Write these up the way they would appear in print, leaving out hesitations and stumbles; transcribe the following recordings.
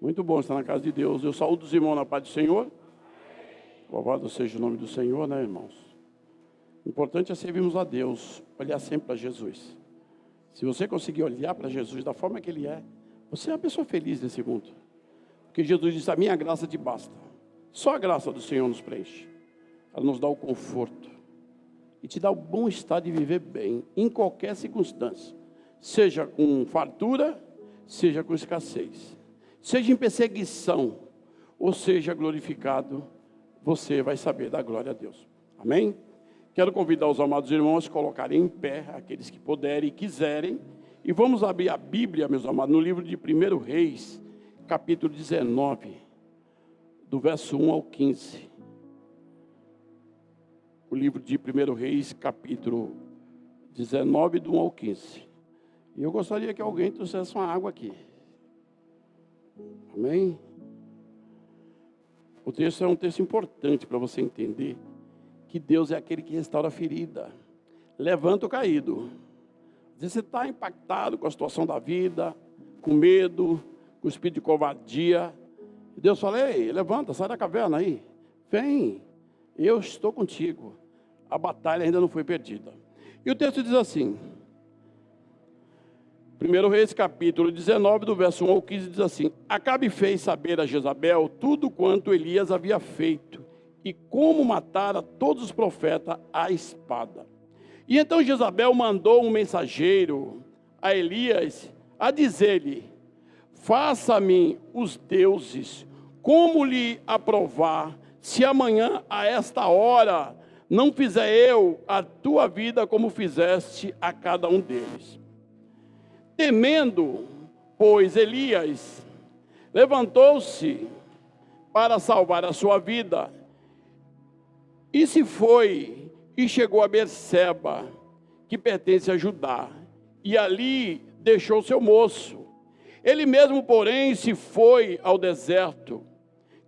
Muito bom estar na casa de Deus. Eu saúdo os irmãos na paz do Senhor. Louvado seja o nome do Senhor, né, irmãos? O importante é servirmos a Deus, olhar sempre para Jesus. Se você conseguir olhar para Jesus da forma que Ele é, você é uma pessoa feliz nesse mundo. Porque Jesus disse, a minha graça te basta. Só a graça do Senhor nos preenche. Ela nos dá o conforto. E te dá o bom estado de viver bem, em qualquer circunstância. Seja com fartura, seja com escassez. Seja em perseguição, ou seja glorificado, você vai saber da glória a Deus. Amém? Quero convidar os amados irmãos a se colocarem em pé, aqueles que puderem e quiserem. E vamos abrir a Bíblia, meus amados, no livro de 1 Reis, capítulo 19, do verso 1 ao 15. O livro de 1 Reis, capítulo 19, do 1 ao 15. E eu gostaria que alguém trouxesse uma água aqui. Amém? O texto é um texto importante para você entender que Deus é aquele que restaura a ferida, levanta o caído. Às vezes você está impactado com a situação da vida, com medo, com o espírito de covardia. E Deus fala, ei, levanta, sai da caverna aí. Vem, eu estou contigo. A batalha ainda não foi perdida. E o texto diz assim, 1 Reis, capítulo 19, do verso 1 ao 15, diz assim, Acabe fez saber a Jezabel tudo quanto Elias havia feito, e como matara todos os profetas à espada. E então Jezabel mandou um mensageiro a Elias, a dizer-lhe, faça-me os deuses, como lhe aprovar, se amanhã a esta hora não fizer eu a tua vida como fizeste a cada um deles. Temendo, pois, Elias levantou-se para salvar a sua vida, e se foi e chegou a Berseba, que pertence a Judá, e ali deixou seu moço. Ele mesmo, porém, se foi ao deserto,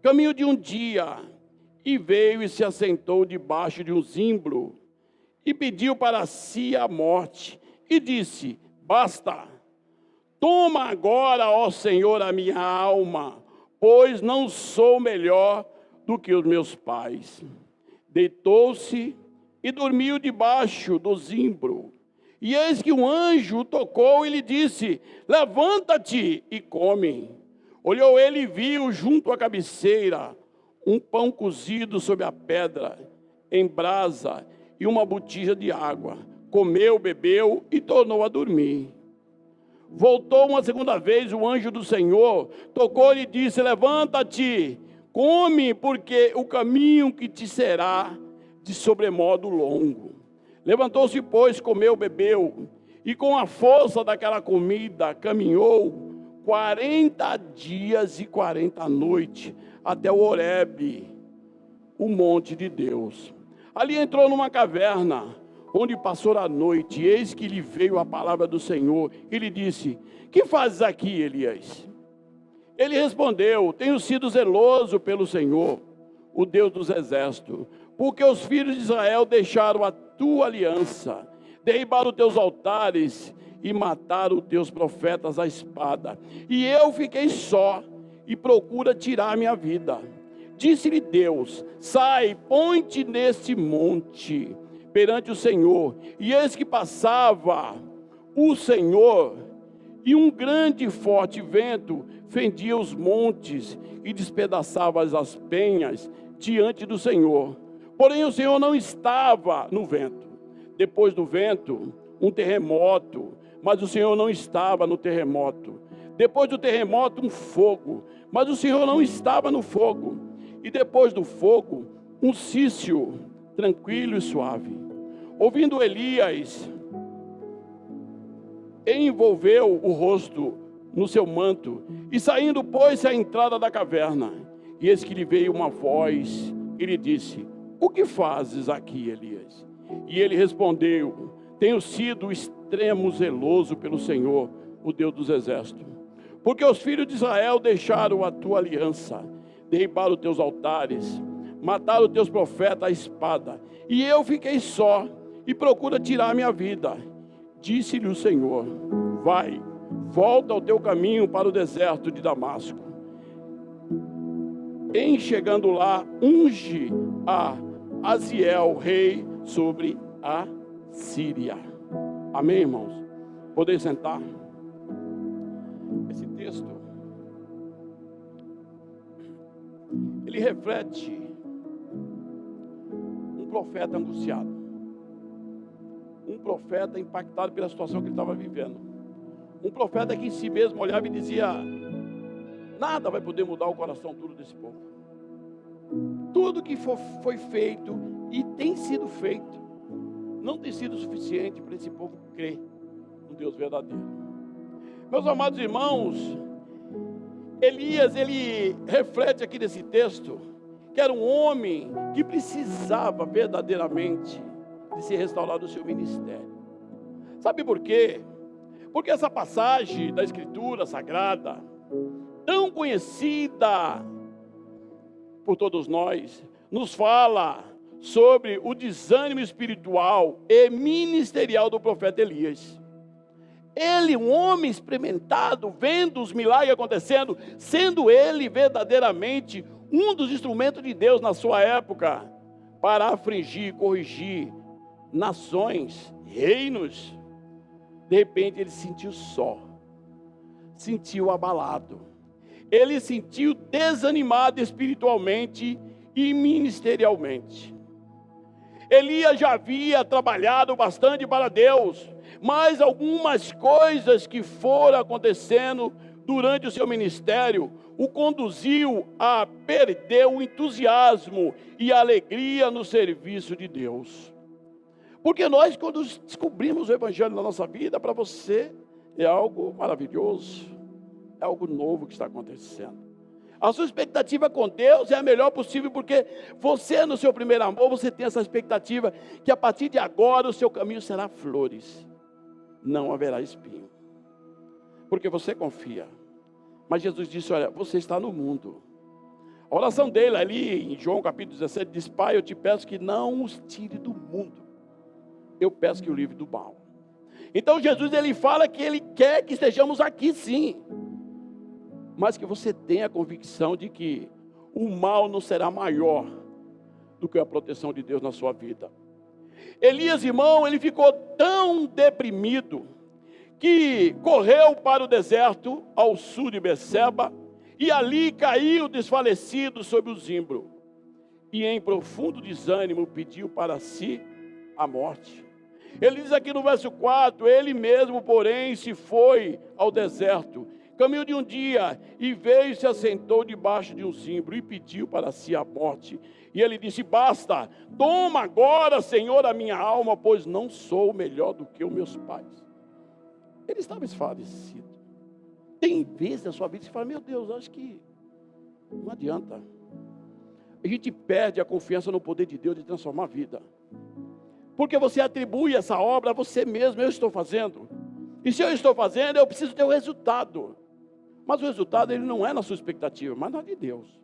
caminho de um dia, e veio e se assentou debaixo de um zimbro, e pediu para si a morte, e disse, basta, toma agora, ó Senhor, a minha alma, pois não sou melhor do que os meus pais. Deitou-se e dormiu debaixo do zimbro. E eis que um anjo o tocou e lhe disse, levanta-te e come. Olhou ele e viu junto à cabeceira um pão cozido sobre a pedra, em brasa, e uma botija de água. Comeu, bebeu e tornou a dormir. Voltou uma segunda vez o anjo do Senhor, tocou-lhe e disse, levanta-te, come, porque o caminho que te será de sobremodo longo. Levantou-se, pois, comeu, bebeu, e com a força daquela comida caminhou 40 dias e 40 noites até o Horebe, o monte de Deus. Ali entrou numa caverna, onde passou a noite, e eis que lhe veio a palavra do Senhor, e lhe disse, que fazes aqui, Elias? Ele respondeu, tenho sido zeloso pelo Senhor, o Deus dos exércitos, porque os filhos de Israel deixaram a tua aliança, derribaram os teus altares e mataram os teus profetas à espada. E eu fiquei só e procura tirar minha vida. Disse-lhe Deus, sai, põe-te neste monte perante o Senhor. E eis que passava o Senhor, e um grande e forte vento fendia os montes e despedaçava as penhas diante do Senhor. Porém o Senhor não estava no vento. Depois do vento, um terremoto, mas o Senhor não estava no terremoto. Depois do terremoto, um fogo, mas o Senhor não estava no fogo. E depois do fogo, um cício tranquilo e suave. Ouvindo Elias, envolveu o rosto no seu manto, e saindo, pôs-se à entrada da caverna. E eis que lhe veio uma voz, e lhe disse, o que fazes aqui, Elias? E ele respondeu, tenho sido extremo zeloso pelo Senhor, o Deus dos exércitos. Porque os filhos de Israel deixaram a tua aliança, derribaram os teus altares, mataram os teus profetas à espada. E eu fiquei só, e procura tirar minha vida. Disse-lhe o Senhor, vai, volta ao teu caminho para o deserto de Damasco. Em chegando lá, unge a Aziel, rei, sobre a Síria. Amém, irmãos? Podem sentar. Esse texto, ele reflete um profeta angustiado, um profeta impactado pela situação que ele estava vivendo, um profeta que em si mesmo olhava e dizia: nada vai poder mudar o coração duro desse povo. Tudo que foi feito e tem sido feito não tem sido suficiente para esse povo crer no Deus verdadeiro. Meus amados irmãos, Elias, ele reflete aqui nesse texto que era um homem que precisava verdadeiramente de se restaurar do seu ministério. Sabe por quê? Porque essa passagem da Escritura Sagrada, tão conhecida por todos nós, nos fala sobre o desânimo espiritual e ministerial do profeta Elias. Ele, um homem experimentado, vendo os milagres acontecendo, sendo ele verdadeiramente um dos instrumentos de Deus na sua época, para afligir, corrigir nações, reinos. De repente ele se sentiu só, sentiu abalado, ele se sentiu desanimado espiritualmente e ministerialmente. Elias já havia trabalhado bastante para Deus, mas algumas coisas que foram acontecendo durante o seu ministério o conduziu a perder o entusiasmo e a alegria no serviço de Deus. Porque nós, quando descobrimos o Evangelho na nossa vida, para você é algo maravilhoso, é algo novo que está acontecendo. A sua expectativa com Deus é a melhor possível, porque você, no seu primeiro amor, você tem essa expectativa que a partir de agora o seu caminho será flores, não haverá espinho, porque você confia. Mas Jesus disse: olha, você está no mundo. A oração dele ali em João capítulo 17 diz: Pai, eu te peço que não os tire do mundo, eu peço que o livre do mal. Então Jesus, ele fala que ele quer que estejamos aqui sim, mas que você tenha a convicção de que o mal não será maior do que a proteção de Deus na sua vida. Elias, irmão, ele ficou tão deprimido que correu para o deserto ao sul de Beceba e ali caiu desfalecido sob o zimbro e em profundo desânimo pediu para si a morte. Ele diz aqui no verso 4, ele mesmo, porém, se foi ao deserto, caminho de um dia, e veio e se assentou debaixo de um zimbro e pediu para si a morte. E ele disse: basta, toma agora, Senhor, a minha alma, pois não sou melhor do que os meus pais. Ele estava esfarecido. Tem vezes na sua vida que você fala: meu Deus, acho que não adianta. A gente perde a confiança no poder de Deus de transformar a vida, porque você atribui essa obra a você mesmo. Eu estou fazendo, e se eu estou fazendo, eu preciso ter o resultado. Mas o resultado, ele não é na sua expectativa, mas na de Deus.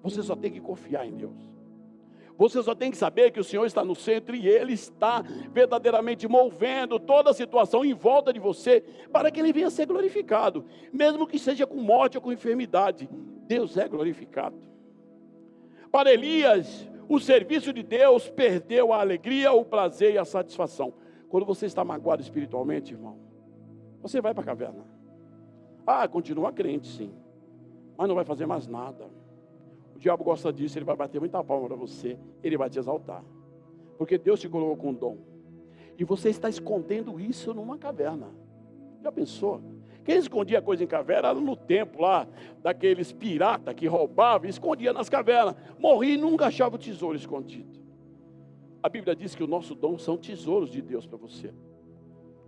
Você só tem que confiar em Deus. Você só tem que saber que o Senhor está no centro e Ele está verdadeiramente movendo toda a situação em volta de você, para que Ele venha a ser glorificado, mesmo que seja com morte ou com enfermidade. Deus é glorificado. Para Elias, o serviço de Deus perdeu a alegria, o prazer e a satisfação. Quando você está magoado espiritualmente, irmão, você vai para a caverna. Continua crente, sim, mas não vai fazer mais nada. O diabo gosta disso, ele vai bater muita palma para você, ele vai te exaltar, porque Deus te colocou com um dom, e você está escondendo isso numa caverna. Já pensou? Quem escondia coisa em caverna era no tempo lá, daqueles piratas que roubavam e escondia nas cavernas, morria e nunca achava o tesouro escondido. A Bíblia diz que o nosso dom são tesouros de Deus para você.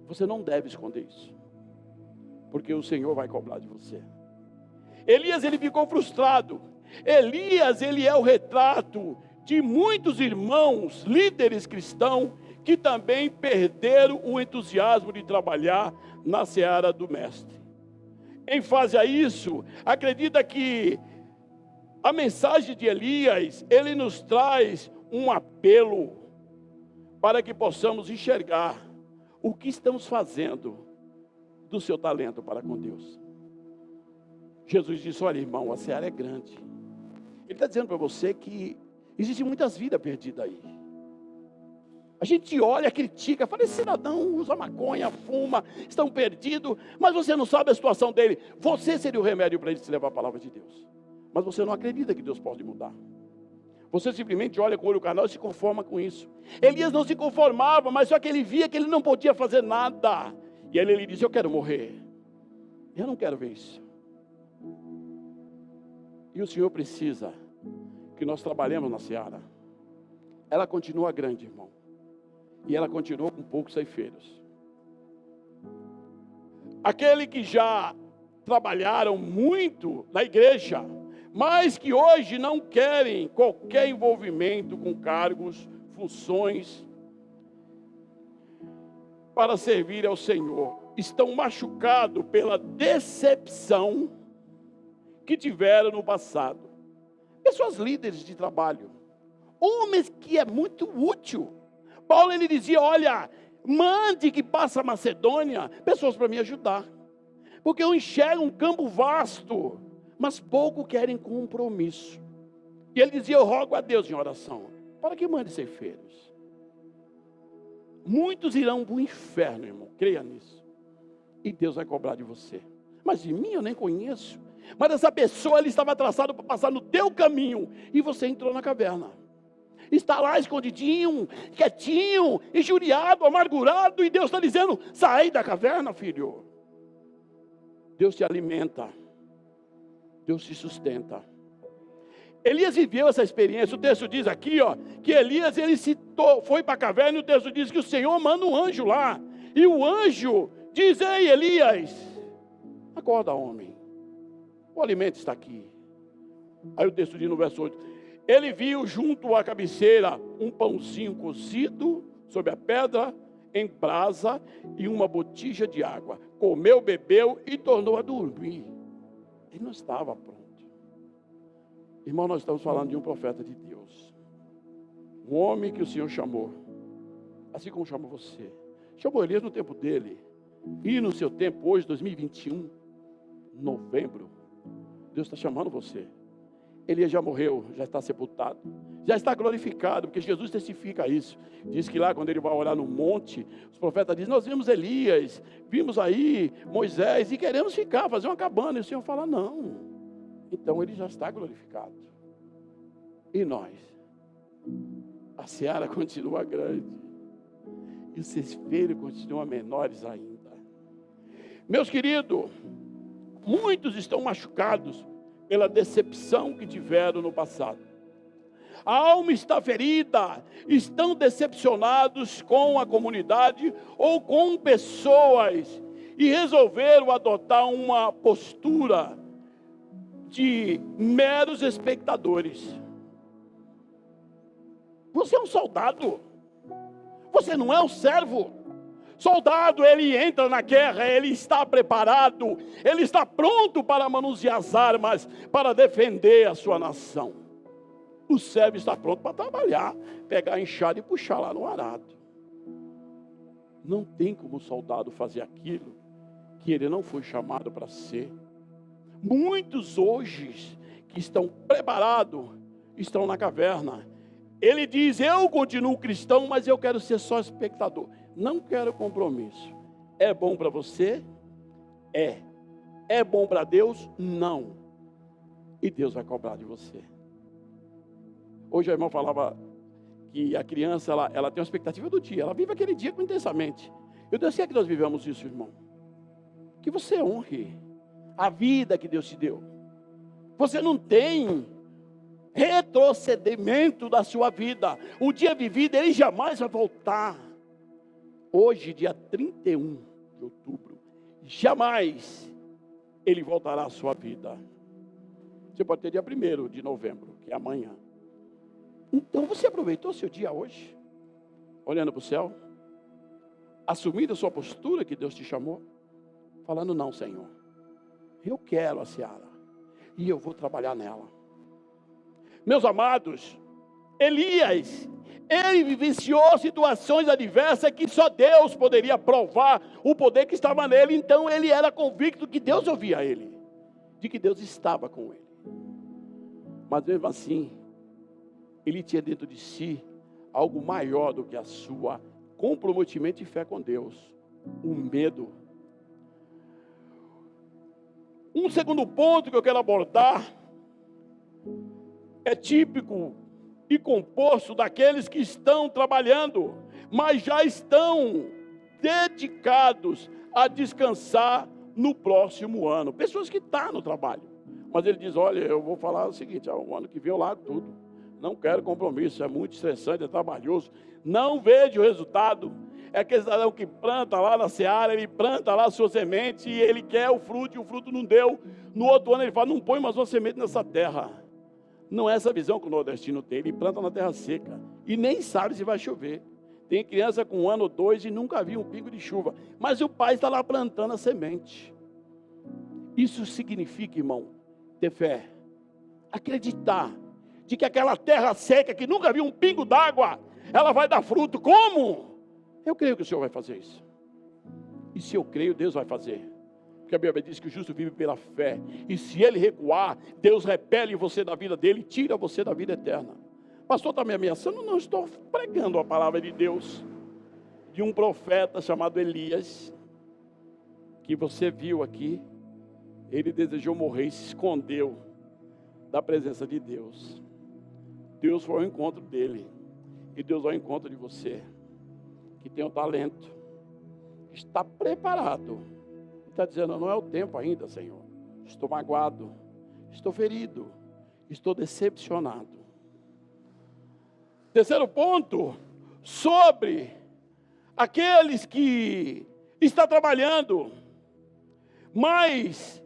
Você não deve esconder isso, porque o Senhor vai cobrar de você. Elias, ele ficou frustrado. Elias, ele é o retrato de muitos irmãos, líderes cristãos, que também perderam o entusiasmo de trabalhar na seara do mestre. Em face a isso, acredita que a mensagem de Elias, ele nos traz um apelo para que possamos enxergar o que estamos fazendo do seu talento para com Deus. Jesus disse: olha, irmão, a seara é grande. Ele está dizendo para você que existem muitas vidas perdidas aí. A gente olha, critica, fala: esse cidadão usa maconha, fuma, estão perdidos, mas você não sabe a situação dele. Você seria o remédio para ele se levar a palavra de Deus. Mas você não acredita que Deus pode mudar. Você simplesmente olha com o olho carnal e se conforma com isso. Elias não se conformava, mas só que ele via que ele não podia fazer nada. E aí ele disse: eu quero morrer. Eu não quero ver isso. E o Senhor precisa que nós trabalhemos na seara. Ela continua grande, irmão. E ela continua com poucos ceifeiros. Aquele que já trabalharam muito na igreja, mas que hoje não querem qualquer envolvimento com cargos, funções, para servir ao Senhor, estão machucados pela decepção que tiveram no passado. Pessoas líderes de trabalho, homens que é muito útil. Paulo, ele dizia: olha, mande que passe a Macedônia pessoas para me ajudar, porque eu enxergo um campo vasto, mas pouco querem compromisso. E ele dizia: eu rogo a Deus em oração, para que mande ceifeiros. Muitos irão para o inferno, irmão, creia nisso. E Deus vai cobrar de você. Mas de mim eu nem conheço. Mas essa pessoa, ele estava traçado para passar no teu caminho, e você entrou na caverna. Está lá escondidinho, quietinho, injuriado, amargurado, e Deus está dizendo: sai da caverna, filho. Deus te alimenta, Deus te sustenta. Elias viveu essa experiência. O texto diz aqui, que Elias, ele foi para a caverna, e o texto diz que o Senhor manda um anjo lá, e o anjo diz: ei, Elias, acorda, homem, o alimento está aqui. Aí o texto diz no verso 8: ele viu junto à cabeceira um pãozinho cozido sobre a pedra em brasa e uma botija de água. Comeu, bebeu e tornou a dormir. Ele não estava pronto. Irmão, nós estamos falando de um profeta de Deus. Um homem que o Senhor chamou, assim como chamou você. Chamou Elias no tempo dele. E no seu tempo, hoje, 2021, novembro, Deus está chamando você. Elias já morreu, já está sepultado, já está glorificado, porque Jesus testifica isso. Diz que lá, quando ele vai orar no monte, os profetas dizem: nós vimos Elias, vimos aí Moisés, e queremos ficar, fazer uma cabana. E o Senhor fala: não. Então ele já está glorificado. E nós? A seara continua grande, e os ceifeiros continuam menores ainda. Meus queridos, muitos estão machucados pela decepção que tiveram no passado. A alma está ferida, estão decepcionados com a comunidade ou com pessoas, e resolveram adotar uma postura de meros espectadores. Você é um soldado, você não é um servo. Soldado, ele entra na guerra, ele está preparado, ele está pronto para manusear as armas, para defender a sua nação. O servo está pronto para trabalhar, pegar a enxada e puxar lá no arado. Não tem como o soldado fazer aquilo que ele não foi chamado para ser. Muitos hoje que estão preparados, estão na caverna. Ele diz: eu continuo cristão, mas eu quero ser só espectador. Não quero compromisso. É bom para você? É. É bom para Deus? Não. E Deus vai cobrar de você. Hoje a irmã falava que a criança, ela tem uma expectativa do dia. Ela vive aquele dia intensamente. Eu Deus quer que nós vivamos isso, irmão. Que você honre a vida que Deus te deu. Você não tem retrocedimento da sua vida. O dia vivido, ele jamais vai voltar. Hoje, dia 31 de outubro, jamais ele voltará à sua vida. Você pode ter dia 1º de novembro, que é amanhã. Então você aproveitou seu dia hoje, olhando para o céu, assumindo a sua postura que Deus te chamou, falando: não, Senhor, eu quero a seara, e eu vou trabalhar nela. Meus amados, Elias, ele vivenciou situações adversas que só Deus poderia provar o poder que estava nele. Então ele era convicto que Deus ouvia ele. de que Deus estava com ele. Mas mesmo assim, ele tinha dentro de si algo maior do que a sua comprometimento e fé com Deus: o medo. Um segundo ponto que eu quero abordar é típico e composto daqueles que estão trabalhando, mas já estão dedicados a descansar no próximo ano. Pessoas que estão no trabalho, mas ele diz: olha, eu vou falar o seguinte, o ano que vem eu largo tudo, não quero compromisso, é muito estressante, é trabalhoso, não vejo o resultado. É aquele cidadão que planta lá na seara, ele planta lá a sua semente e ele quer o fruto e o fruto não deu. No outro ano ele fala: não põe mais uma semente nessa terra. Não é essa visão que o nordestino tem. Ele planta na terra seca e nem sabe se vai chover. Tem criança com 1 ano ou 2 e nunca viu um pingo de chuva, mas o pai está lá plantando a semente. Isso significa, irmão, ter fé, acreditar de que aquela terra seca que nunca viu um pingo d'água, ela vai dar fruto. Como? Eu creio que o Senhor vai fazer isso. E se eu creio, Deus vai fazer. Porque a Bíblia diz que o justo vive pela fé. E se ele recuar, Deus repele você da vida dele e tira você da vida eterna. Pastor, está me ameaçando? Não, estou pregando a palavra de Deus. De um profeta chamado Elias, que você viu aqui. Ele desejou morrer e se escondeu da presença de Deus. Deus foi ao encontro dele. E Deus vai ao encontro de você, que tem o talento, está preparado. Está dizendo: não é o tempo ainda, Senhor. Estou magoado, estou ferido, estou decepcionado. Terceiro ponto, sobre aqueles que estão trabalhando, mas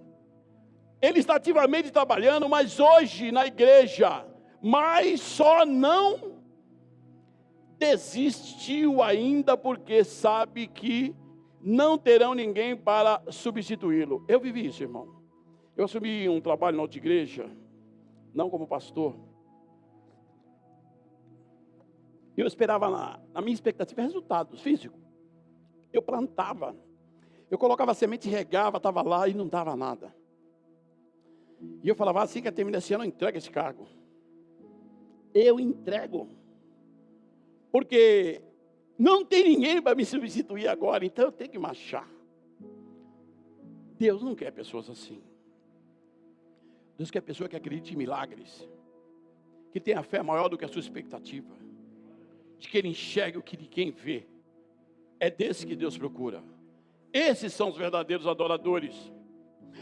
ele está ativamente trabalhando, mas hoje na igreja, mas só não desistiu ainda porque sabe que não terão ninguém para substituí-lo. Eu vivi isso, irmão. Eu assumi um trabalho na outra igreja, não como pastor. Eu esperava, na minha expectativa, resultados físicos. Eu plantava, eu colocava semente, regava, estava lá e não dava nada. E eu falava: assim que eu terminar esse ano, eu entrego esse cargo. Eu entrego. Porque não tem ninguém para me substituir agora, então eu tenho que marchar. Deus não quer pessoas assim. Deus quer pessoa que acredite em milagres, que tenha fé maior do que a sua expectativa, de que ele enxergue o que ninguém vê. É desse que Deus procura. Esses são os verdadeiros adoradores.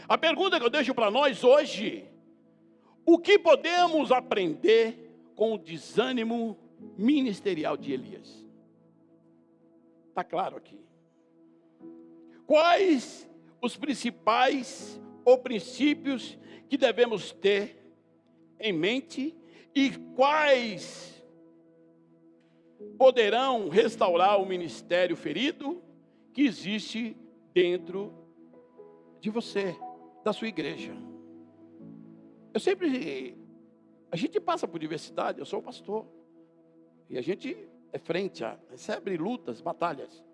A pergunta que eu deixo para nós hoje: o que podemos aprender com o desânimo ministerial de Elias? Está claro aqui. Quais os principais ou princípios que devemos ter em mente e quais poderão restaurar o ministério ferido que existe dentro de você, da sua igreja? A gente passa por diversidade, eu sou pastor, e a gente é frente a recebe lutas, batalhas.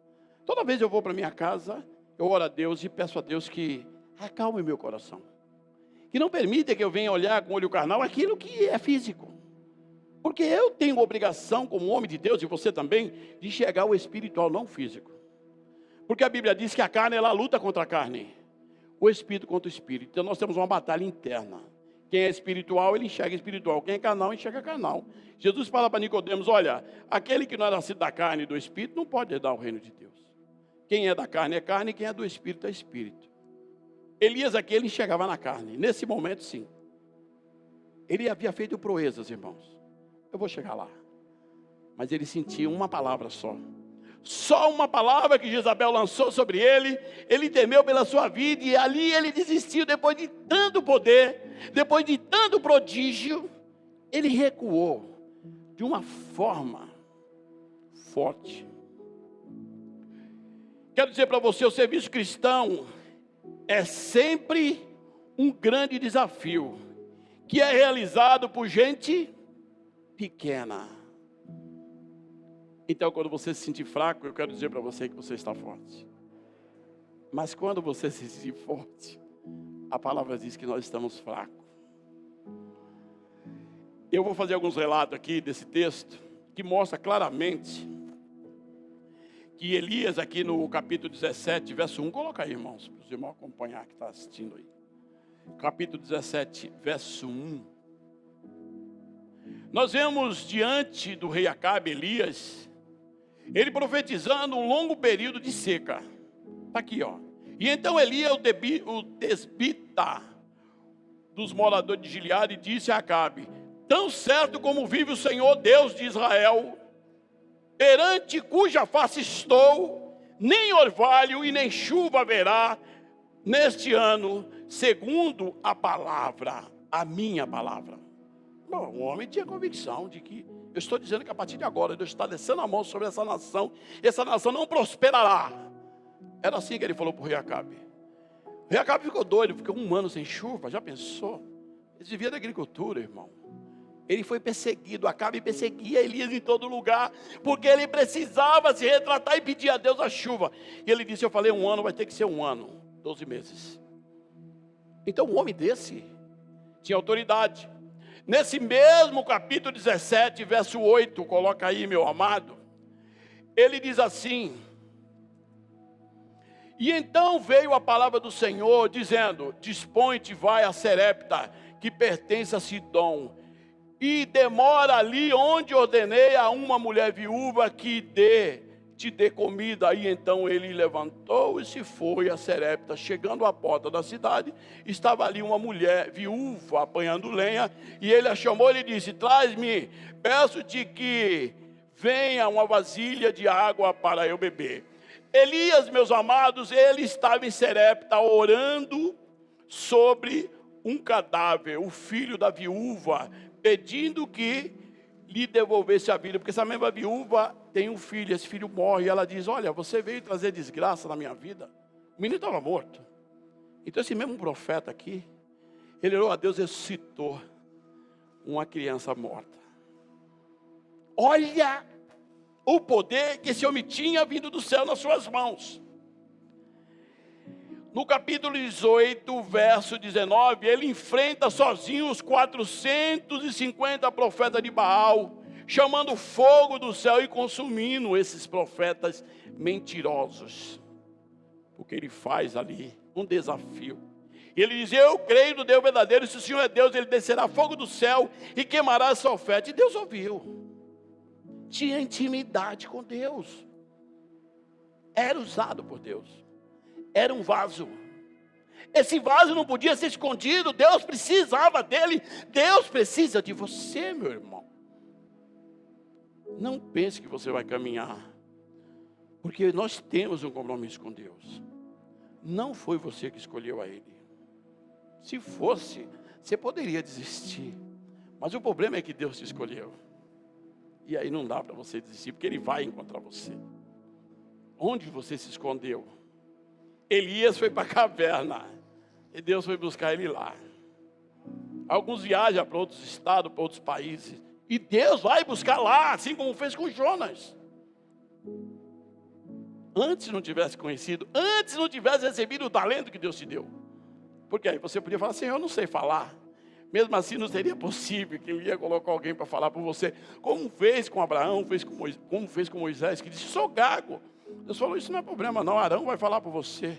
Toda vez eu vou para minha casa, eu oro a Deus e peço a Deus que acalme meu coração, que não permita que eu venha olhar com olho carnal aquilo que é físico, porque eu tenho obrigação como homem de Deus, e você também, de enxergar o espiritual, não o físico, porque a Bíblia diz que a carne, ela luta contra a carne, o espírito contra o espírito. Então nós temos uma batalha interna. Quem é espiritual, ele enxerga espiritual. Quem é carnal, enxerga carnal. Jesus fala para Nicodemos: olha, aquele que não é nascido da carne e do espírito não pode herdar o reino de Deus. Quem é da carne é carne, e quem é do espírito é espírito. Elias aqui, ele enxergava na carne. Nesse momento, sim. Ele havia feito proezas, irmãos. Eu vou chegar lá. Mas ele sentia uma palavra só. Só uma palavra que Jezabel lançou sobre ele. Ele temeu pela sua vida e ali ele desistiu. Depois de tanto poder, depois de tanto prodígio, ele recuou de uma forma forte. Quero dizer para você, o serviço cristão é sempre um grande desafio, que é realizado por gente pequena. Então, quando você se sentir fraco, eu quero dizer para você que você está forte. Mas quando você se sentir forte, a palavra diz que nós estamos fracos. Eu vou fazer alguns relatos aqui desse texto, que mostra claramente que Elias, aqui no capítulo 17, verso 1, coloca aí, irmãos, para os irmãos acompanhar que está assistindo aí. Capítulo 17, verso 1. Nós vemos diante do rei Acabe, Elias, ele profetizando um longo período de seca. Está aqui, ó. E então Elias, o tesbita dos moradores de Gileade, disse a Acabe: tão certo como vive o Senhor Deus de Israel, perante cuja face estou, nem orvalho e nem chuva haverá neste ano, segundo a palavra, a minha palavra. Bom, o homem tinha convicção de que, eu estou dizendo que a partir de agora, Deus está descendo a mão sobre essa nação não prosperará. Era assim que ele falou para o rei Acabe. O rei Acabe ficou doido, ficou um ano sem chuva, já pensou? Ele vivia da agricultura, irmão. Ele foi perseguido, Acabe perseguia Elias em todo lugar, porque ele precisava se retratar e pedir a Deus a chuva. E ele disse: eu falei um ano, vai ter que ser um ano, 12 meses. Então um homem desse tinha autoridade. Nesse mesmo capítulo 17, verso 8, coloca aí, meu amado, ele diz assim: e então veio a palavra do Senhor, dizendo: dispõe-te, vai a Serepta, que pertence a Sidom, e demora ali onde ordenei a uma mulher viúva que te dê comida. Aí então ele levantou e se foi a Serepta. Chegando à porta da cidade, estava ali uma mulher viúva apanhando lenha, e ele a chamou e disse: traz-me, peço-te que venha uma vasilha de água para eu beber. Elias, meus amados, ele estava em Serepta orando sobre um cadáver, o filho da viúva, pedindo que lhe devolvesse a vida, porque essa mesma viúva tem um filho, esse filho morre, e ela diz: olha, você veio trazer desgraça na minha vida. O menino estava morto. Então esse mesmo profeta aqui, ele orou a Deus e ressuscitou uma criança morta. Olha o poder que esse homem tinha vindo do céu nas suas mãos. No capítulo 18, verso 19, ele enfrenta sozinho os 450 profetas de Baal, chamando fogo do céu e consumindo esses profetas mentirosos. Porque ele faz ali um desafio. Ele diz: eu creio no Deus verdadeiro, se o Senhor é Deus, ele descerá fogo do céu e queimará essa oferta. E Deus ouviu. Tinha intimidade com Deus. Era usado por Deus. Era um vaso. Esse vaso não podia ser escondido. Deus precisava dele. Deus precisa de você, meu irmão. Não pense que você vai caminhar, porque nós temos um compromisso com Deus. Não foi você que escolheu a Ele. Se fosse, você poderia desistir. Mas o problema é que Deus te escolheu. E aí não dá para você desistir, porque Ele vai encontrar você. Onde você se escondeu? Elias foi para a caverna, e Deus foi buscar ele lá. Alguns viajam para outros estados, para outros países, e Deus vai buscar lá, assim como fez com Jonas. Antes não tivesse conhecido, antes não tivesse recebido o talento que Deus te deu. Porque aí você podia falar assim: eu não sei falar. Mesmo assim não seria possível que ele ia colocar alguém para falar por você. Como fez com Abraão, como fez com Moisés, que disse: sou gago. Deus falou: isso não é problema não, Arão vai falar por você.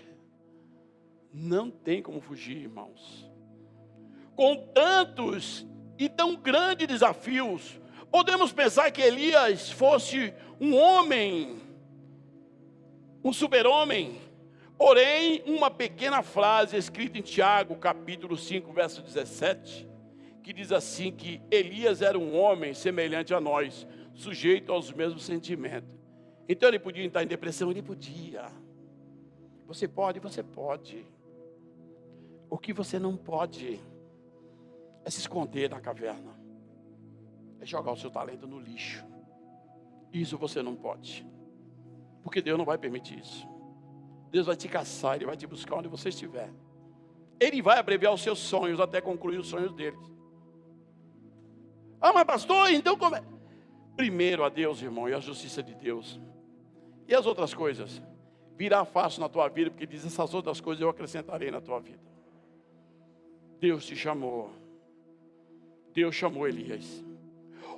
Não tem como fugir, irmãos. Com tantos e tão grandes desafios, podemos pensar que Elias fosse um homem, um super-homem. Porém, uma pequena frase escrita em Tiago, capítulo 5, verso 17, que diz assim, que Elias era um homem semelhante a nós, sujeito aos mesmos sentimentos. Então ele podia estar em depressão, ele podia. Você pode, você pode. O que você não pode é se esconder na caverna, é jogar o seu talento no lixo. Isso você não pode, porque Deus não vai permitir isso. Deus vai te caçar, Ele vai te buscar onde você estiver. Ele vai abreviar os seus sonhos até concluir os sonhos deles. Ah, mas pastor, então como é? Primeiro a Deus, irmão, e a justiça de Deus. E as outras coisas? Virá fácil na tua vida, porque diz: essas outras coisas eu acrescentarei na tua vida. Deus te chamou. Deus chamou Elias.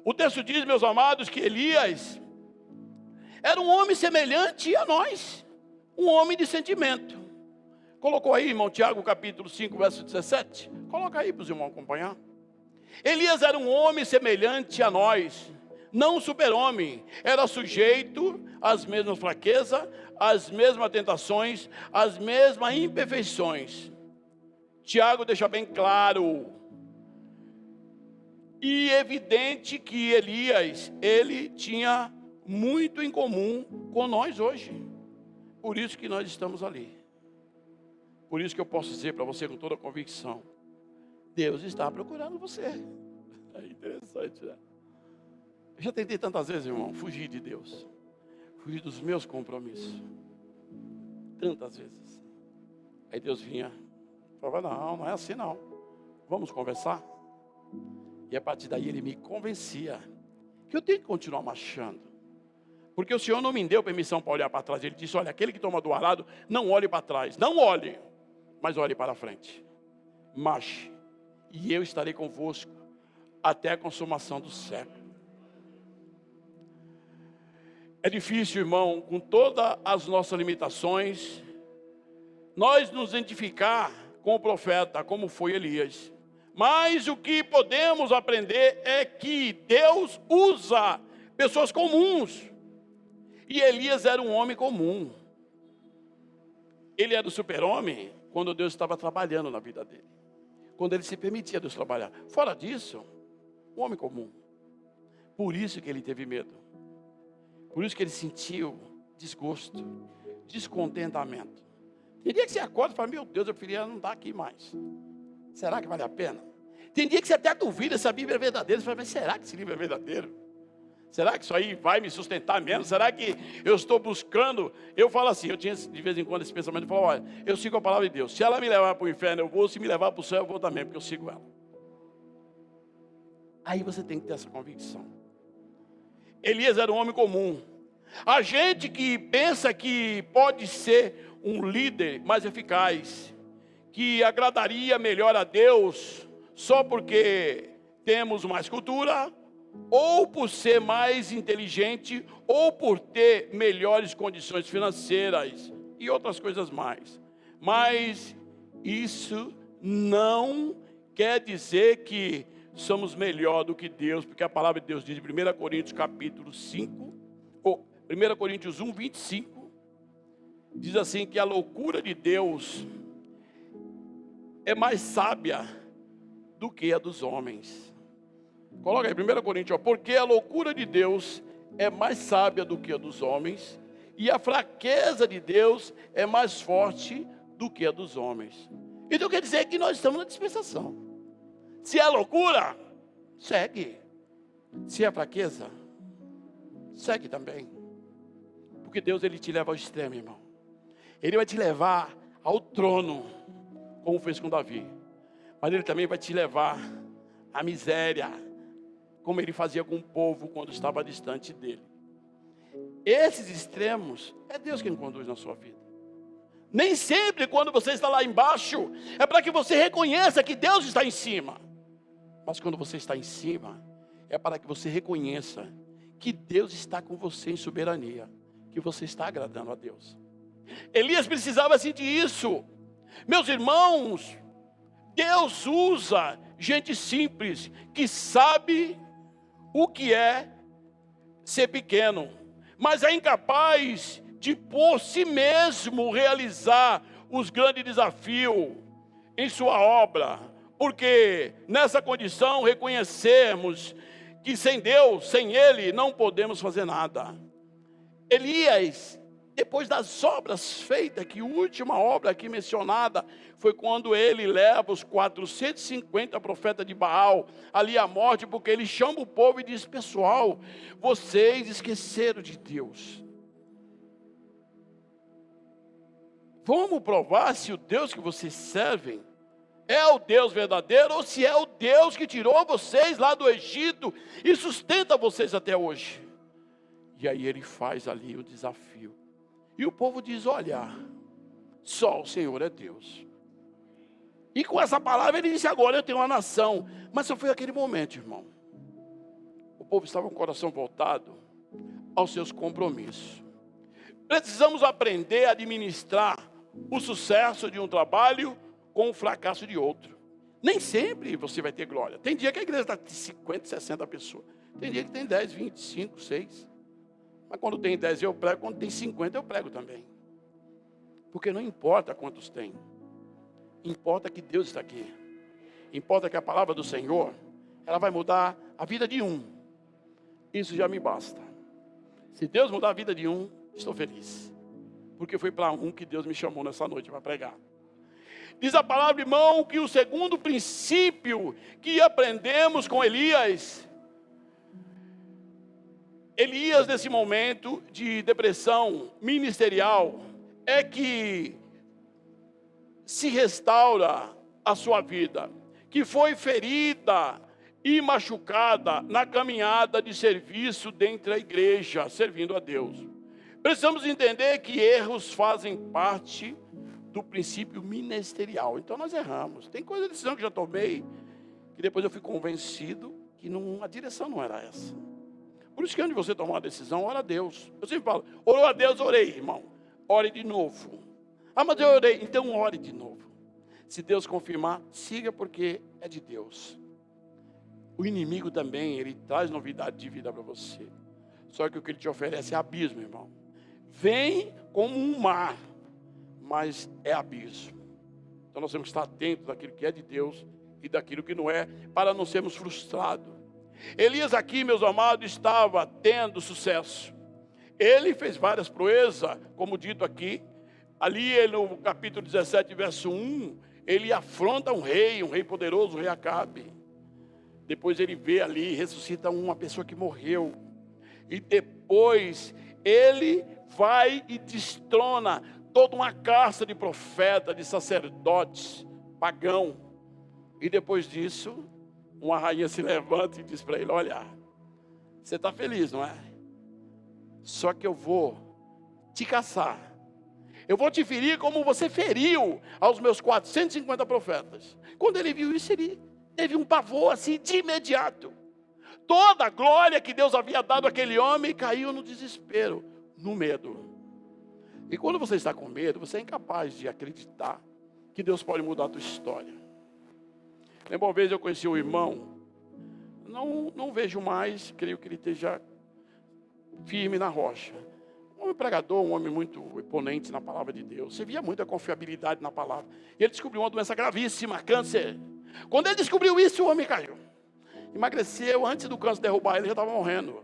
O texto diz, meus amados, que Elias era um homem semelhante a nós, um homem de sentimento. Colocou aí, irmão, Tiago capítulo 5, verso 17? Coloca aí para os irmãos acompanhar. Elias era um homem semelhante a nós, não um super-homem, era sujeito às mesmas fraquezas, às mesmas tentações, às mesmas imperfeições. Tiago deixa bem claro e evidente que Elias, ele tinha muito em comum com nós hoje. Por isso que nós estamos ali. Por isso que eu posso dizer para você com toda a convicção, Deus está procurando você. É interessante, né? Eu já tentei tantas vezes, irmão, fugir de Deus. Fugir dos meus compromissos. Tantas vezes. Aí Deus vinha. Falava, não é assim não. Vamos conversar? E a partir daí ele me convencia que eu tenho que continuar marchando. Porque o Senhor não me deu permissão para olhar para trás. Ele disse, olha, aquele que toma do arado, não olhe para trás. Não olhe, mas olhe para frente. Marche. E eu estarei convosco até a consumação do século. É difícil, irmão, com todas as nossas limitações, nós nos identificar com o profeta, como foi Elias. Mas o que podemos aprender é que Deus usa pessoas comuns. E Elias era um homem comum. Ele era o super-homem quando Deus estava trabalhando na vida dele. Quando ele se permitia Deus trabalhar. Fora disso, um homem comum. Por isso que ele teve medo. Por isso que ele sentiu desgosto, descontentamento. Tem dia que você acorda e fala, meu Deus, eu preferia não estar aqui mais. Será que vale a pena? Tem dia que você até duvida se a Bíblia é verdadeira. Você fala, mas será que esse livro é verdadeiro? Será que isso aí vai me sustentar mesmo? Será que eu estou buscando? Eu falo assim, eu tinha de vez em quando esse pensamento, eu falo, olha, eu sigo a palavra de Deus. Se ela me levar para o inferno, eu vou. Se me levar para o céu, eu vou também, porque eu sigo ela. Aí você tem que ter essa convicção. Elias era um homem comum. A gente que pensa que pode ser um líder mais eficaz, que agradaria melhor a Deus, só porque temos mais cultura, ou por ser mais inteligente, ou por ter melhores condições financeiras e outras coisas mais. Mas isso não quer dizer que somos melhor do que Deus, porque a palavra de Deus diz em 1 Coríntios capítulo 5, ou 1 Coríntios 1, 25, diz assim que a loucura de Deus é mais sábia do que a dos homens. Coloca aí, 1 Coríntios, porque a loucura de Deus é mais sábia do que a dos homens, e a fraqueza de Deus é mais forte do que a dos homens. Então quer dizer que nós estamos na dispensação. Se é loucura, segue. Se é fraqueza, segue também. Porque Deus, ele te leva ao extremo, irmão. Ele vai te levar ao trono, como fez com Davi. Mas ele também vai te levar à miséria, como ele fazia com o povo quando estava distante dele. Esses extremos, é Deus quem conduz na sua vida. Nem sempre quando você está lá embaixo, é para que você reconheça que Deus está em cima. Mas quando você está em cima, é para que você reconheça que Deus está com você em soberania, que você está agradando a Deus. Elias precisava sentir isso. Meus irmãos, Deus usa gente simples, que sabe o que é ser pequeno, mas é incapaz de por si mesmo realizar os grandes desafios em sua obra, porque nessa condição reconhecemos que sem Deus, sem Ele, não podemos fazer nada. Elias, depois das obras feitas, que a última obra aqui mencionada foi quando ele leva os 450 profetas de Baal ali à morte, porque ele chama o povo e diz, pessoal, vocês esqueceram de Deus. Vamos provar se o Deus que vocês servem é o Deus verdadeiro ou se é o Deus que tirou vocês lá do Egito e sustenta vocês até hoje. E aí ele faz ali o desafio. E o povo diz, olha, só o Senhor é Deus. E com essa palavra ele disse, agora eu tenho uma nação. Mas só foi aquele momento, irmão. O povo estava com o coração voltado aos seus compromissos. Precisamos aprender a administrar o sucesso de um trabalho com o fracasso de outro. Nem sempre você vai ter glória. Tem dia que a igreja está de 50, 60 pessoas. Tem dia que tem 10, 25, 6. Mas quando tem 10 eu prego, quando tem 50 eu prego também. Porque não importa quantos tem. Importa que Deus está aqui. Importa que a palavra do Senhor, ela vai mudar a vida de um. Isso já me basta. Se Deus mudar a vida de um, estou feliz. Porque foi para um que Deus me chamou nessa noite para pregar. Diz a palavra, irmão, que o segundo princípio que aprendemos com Elias, nesse momento de depressão ministerial, é que se restaura a sua vida, que foi ferida e machucada na caminhada de serviço dentro da igreja, servindo a Deus. Precisamos entender que erros fazem parte do princípio ministerial. Então nós erramos. Tem coisa de decisão que já tomei, que depois eu fui convencido que a direção não era essa. Por isso que antes de você tomar uma decisão, ora a Deus. Eu sempre falo, orou a Deus, orei, irmão. Ore de novo. Ah, mas eu orei. Então ore de novo. Se Deus confirmar, siga porque é de Deus. O inimigo também, ele traz novidade de vida para você. Só que o que ele te oferece é abismo, irmão. Vem como um mar, mas é abismo. Então nós temos que estar atentos daquilo que é de Deus e daquilo que não é, para não sermos frustrados. Elias aqui, meus amados, estava tendo sucesso. Ele fez várias proezas, como dito aqui. Ali no capítulo 17, verso 1, ele afronta um rei poderoso, o rei Acabe. Depois ele vê ali, ressuscita uma pessoa que morreu. E depois ele vai e destrona toda uma casta de profetas, de sacerdotes, pagão. E depois disso, uma rainha se levanta e diz para ele, olha, você está feliz, não é? Só que eu vou te caçar. Eu vou te ferir como você feriu aos meus 450 profetas. Quando ele viu isso, ele teve um pavor assim de imediato. Toda a glória que Deus havia dado àquele homem caiu no desespero, no medo. E quando você está com medo, você é incapaz de acreditar que Deus pode mudar a tua história. Lembra uma vez eu conheci um irmão, não vejo mais, creio que ele esteja firme na rocha. Um homem pregador, um homem muito imponente na palavra de Deus. Você via muita confiabilidade na palavra. E ele descobriu uma doença gravíssima, câncer. Quando ele descobriu isso, o homem caiu. Emagreceu, antes do câncer derrubar ele, já estava morrendo.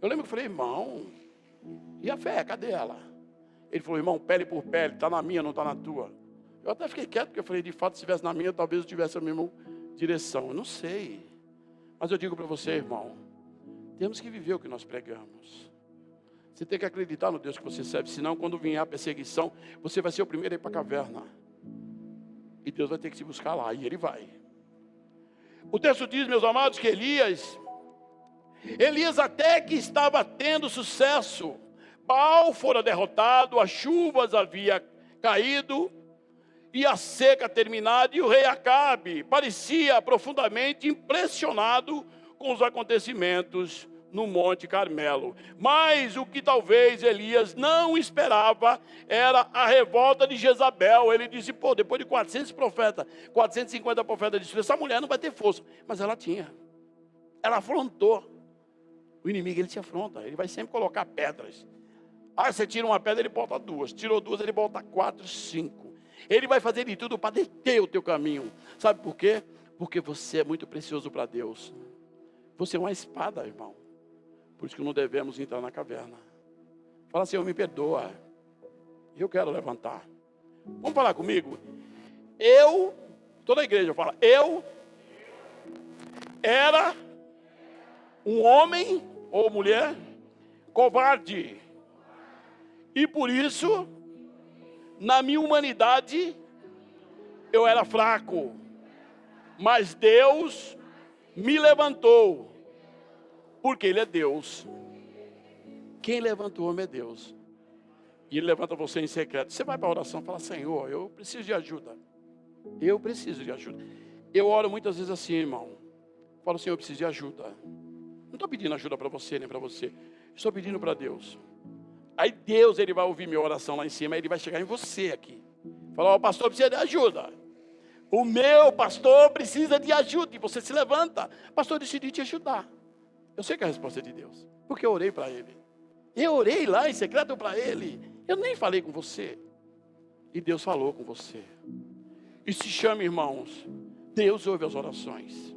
Eu lembro que eu falei, irmão, e a fé, cadê ela? Ele falou, irmão, pele por pele, está na minha, não está na tua. Eu até fiquei quieto, porque eu falei, de fato, se estivesse na minha, talvez eu tivesse a mesma direção. Eu não sei. Mas eu digo para você, irmão, temos que viver o que nós pregamos. Você tem que acreditar no Deus que você serve, senão quando vier a perseguição, você vai ser o primeiro a ir para a caverna. E Deus vai ter que se buscar lá, e Ele vai. O texto diz, meus amados, que Elias até que estava tendo sucesso. Baal fora derrotado, as chuvas havia caído, e a seca terminada, e o rei Acabe parecia profundamente impressionado com os acontecimentos no Monte Carmelo. Mas o que talvez Elias não esperava era a revolta de Jezabel. Ele disse, depois de 450 profetas disse, essa mulher não vai ter força. Mas ela tinha. Ela afrontou. O inimigo, ele te afronta. Ele vai sempre colocar pedras. Você tira uma pedra, ele bota duas. Tirou duas, ele bota 4, 5. Ele vai fazer de tudo para deter o teu caminho. Sabe por quê? Porque você é muito precioso para Deus. Você é uma espada, irmão. Por isso que não devemos entrar na caverna. Fala, Senhor, me perdoa. Eu quero levantar. Vamos falar comigo? Toda a igreja fala, eu era um homem ou mulher covarde. E por isso, na minha humanidade, eu era fraco. Mas Deus me levantou. Porque Ele é Deus. Quem levanta o homem é Deus. E Ele levanta você em secreto. Você vai para a oração e fala, Senhor, eu preciso de ajuda. Eu preciso de ajuda. Eu oro muitas vezes assim, irmão. Falo, Senhor, eu preciso de ajuda. Não estou pedindo ajuda para você, nem para você. Estou pedindo para Deus. Aí Deus, Ele vai ouvir minha oração lá em cima. Aí Ele vai chegar em você aqui. Falar, o pastor precisa de ajuda. O meu pastor precisa de ajuda. E você se levanta. Pastor, eu decidi te ajudar. Eu sei que a resposta é de Deus. Porque eu orei para Ele. Eu orei lá em secreto para Ele. Eu nem falei com você. E Deus falou com você. E se chama, irmãos, Deus ouve as orações.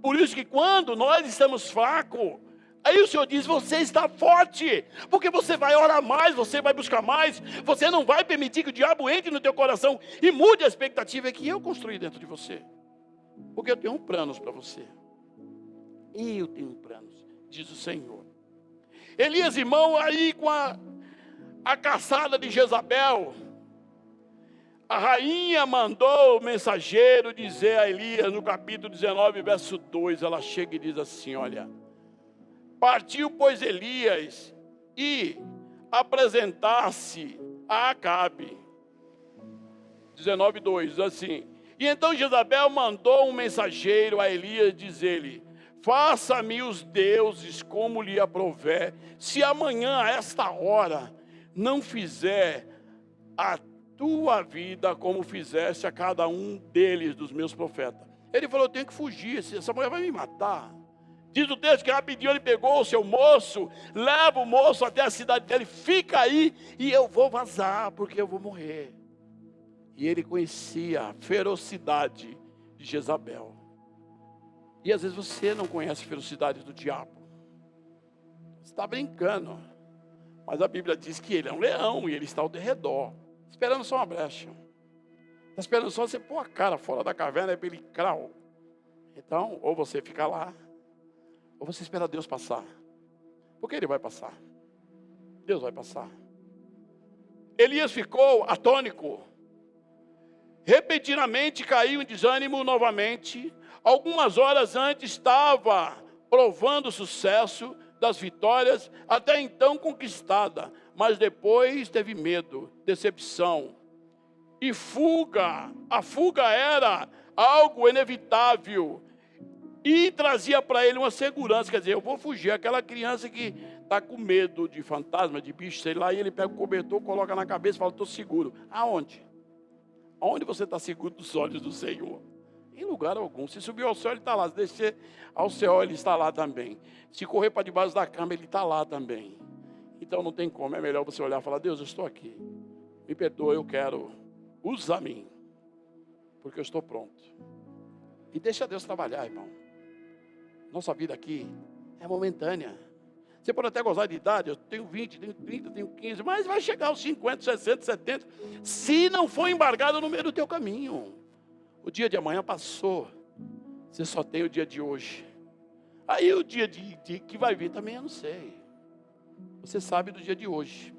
Por isso que quando nós estamos fracos, aí o Senhor diz, você está forte, porque você vai orar mais, você vai buscar mais, você não vai permitir que o diabo entre no teu coração e mude a expectativa que eu construí dentro de você. Porque eu tenho planos para você. Eu tenho planos, diz o Senhor. Elias, irmão, aí com a caçada de Jezabel, a rainha mandou o mensageiro dizer a Elias, no capítulo 19, verso 2, ela chega e diz assim, olha, partiu, pois, Elias e apresentar-se a Acabe. 19:2, diz assim, e então Jezabel mandou um mensageiro a Elias dizer-lhe, faça-me os deuses como lhe aprouver, se amanhã a esta hora não fizer a tua vida como fizesse a cada um deles, dos meus profetas. Ele falou, eu tenho que fugir, essa mulher vai me matar. Diz o texto que rapidinho ele pegou o seu moço, leva o moço até a cidade dele, fica aí e eu vou vazar, porque eu vou morrer. E ele conhecia a ferocidade de Jezabel. E às vezes você não conhece a ferocidade do diabo. Você está brincando. Mas a Bíblia diz que ele é um leão e ele está ao derredor, esperando só uma brecha. Está esperando só você pôr a cara fora da caverna para ele crau. Então, ou você fica lá, ou você espera Deus passar. Porque Ele vai passar. Deus vai passar. Elias ficou atônico. Repentinamente caiu em desânimo novamente. Algumas horas antes estava provando o sucesso das vitórias até então conquistada. Mas depois teve medo, decepção e fuga. A fuga era algo inevitável. E trazia para ele uma segurança, quer dizer, eu vou fugir. Aquela criança que está com medo de fantasma, de bicho, sei lá, e ele pega o cobertor, coloca na cabeça e fala, estou seguro. Aonde? Aonde você está seguro dos olhos do Senhor? Em lugar algum. Se subir ao céu, Ele está lá. Se descer ao céu, Ele está lá também. Se correr para debaixo da cama, Ele está lá também. Então não tem como, é melhor você olhar e falar, Deus, eu estou aqui. Me perdoa, eu quero. Usa a mim, porque eu estou pronto. E deixa Deus trabalhar, irmão. Nossa vida aqui é momentânea. Você pode até gozar de idade, eu tenho 20, tenho 30, tenho 15, mas vai chegar aos 50, 60, 70, se não for embargado no meio do teu caminho. O dia de amanhã passou, você só tem o dia de hoje. Aí o dia que vai vir também eu não sei. Você sabe do dia de hoje.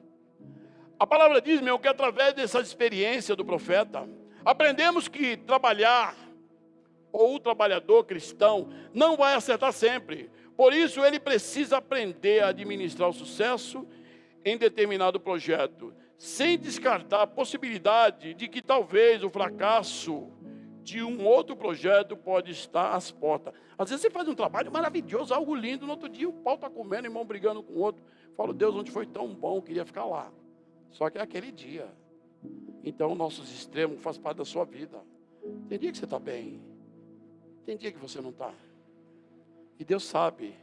A palavra diz, meu, que através dessa experiência do profeta, aprendemos que trabalhar, ou o trabalhador cristão, não vai acertar sempre. Por isso, ele precisa aprender a administrar o sucesso em determinado projeto, sem descartar a possibilidade de que talvez o fracasso de um outro projeto pode estar às portas. Às vezes você faz um trabalho maravilhoso, algo lindo, no outro dia o pau está comendo, o irmão brigando com o outro. Fala, Deus, onde foi tão bom, queria ficar lá. Só que é aquele dia. Então, nossos extremos fazem parte da sua vida. Tem dia que você está bem, tem dia que você não está. E Deus sabe,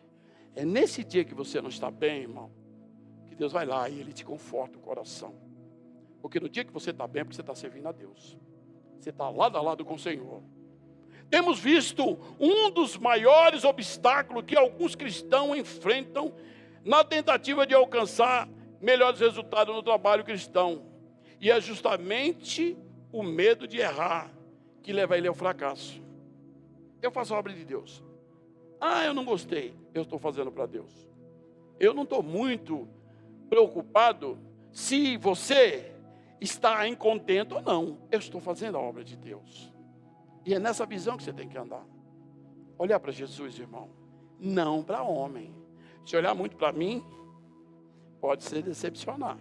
é nesse dia que você não está bem, irmão, que Deus vai lá e Ele te conforta o coração. Porque no dia que você está bem, é porque você está servindo a Deus. Você está lado a lado com o Senhor. Temos visto um dos maiores obstáculos que alguns cristãos enfrentam na tentativa de alcançar melhores resultados no trabalho cristão. E é justamente o medo de errar que leva ele ao fracasso. Eu faço a obra de Deus. Ah, eu não gostei. Eu estou fazendo para Deus. Eu não estou muito preocupado se você está incontente ou não. Eu estou fazendo a obra de Deus. E é nessa visão que você tem que andar. Olhar para Jesus, irmão. Não para homem. Se olhar muito para mim, pode se decepcionar.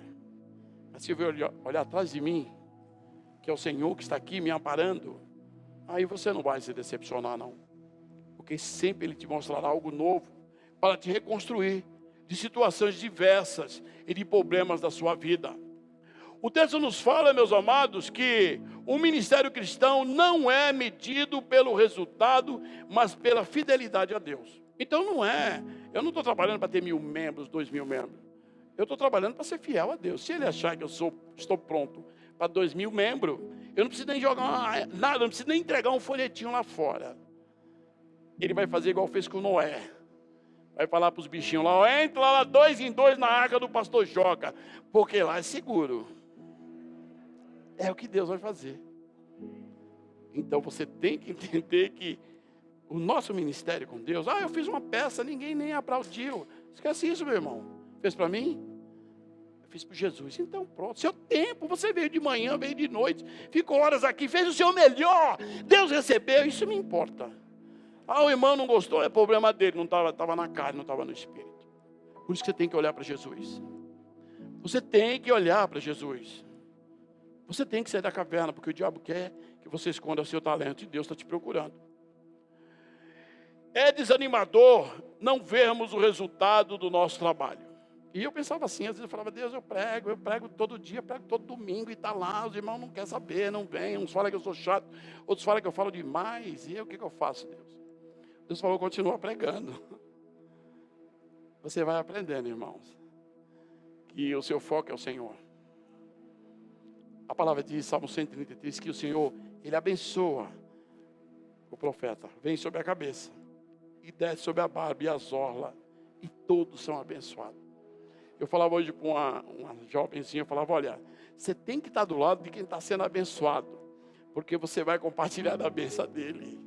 Mas se eu olhar atrás de mim, que é o Senhor que está aqui me amparando, aí você não vai se decepcionar não. Porque sempre Ele te mostrará algo novo para te reconstruir de situações diversas e de problemas da sua vida. O texto nos fala, meus amados, que o ministério cristão não é medido pelo resultado, mas pela fidelidade a Deus. Então eu não estou trabalhando para ter 1.000 membros, 2.000 membros. Eu estou trabalhando para ser fiel a Deus. Se Ele achar que estou pronto para 2.000 membros, eu não preciso nem jogar nada, não preciso nem entregar um folhetinho lá fora. Ele vai fazer igual fez com Noé. Vai falar para os bichinhos lá, entra lá 2 em 2 na arca do pastor Joca, porque lá é seguro. É o que Deus vai fazer. Então você tem que entender que o nosso ministério com Deus, eu fiz uma peça, ninguém nem aplaudiu. Esquece isso, meu irmão. Fez para mim? Eu fiz para Jesus. Então pronto, seu tempo, você veio de manhã, veio de noite, ficou horas aqui, fez o seu melhor, Deus recebeu, isso me importa. O irmão não gostou, é problema dele, não estava na carne, não estava no espírito. Por isso que você tem que olhar para Jesus. Você tem que olhar para Jesus. Você tem que sair da caverna, porque o diabo quer que você esconda o seu talento e Deus está te procurando. É desanimador não vermos o resultado do nosso trabalho. E eu pensava assim, às vezes eu falava, Deus, eu prego todo dia, prego todo domingo e está lá, os irmãos não querem saber, não vêm, uns falam que eu sou chato, outros falam que eu falo demais, e eu, o que eu faço, Deus? Deus falou, continua pregando. Você vai aprendendo, irmãos, que o seu foco é o Senhor. A palavra diz, Salmo 133, que o Senhor, Ele abençoa o profeta. Vem sobre a cabeça, e desce sobre a barba e as orlas, e todos são abençoados. Eu falava hoje com uma jovenzinha, eu falava, olha, você tem que estar do lado de quem está sendo abençoado, porque você vai compartilhar da bênção dele.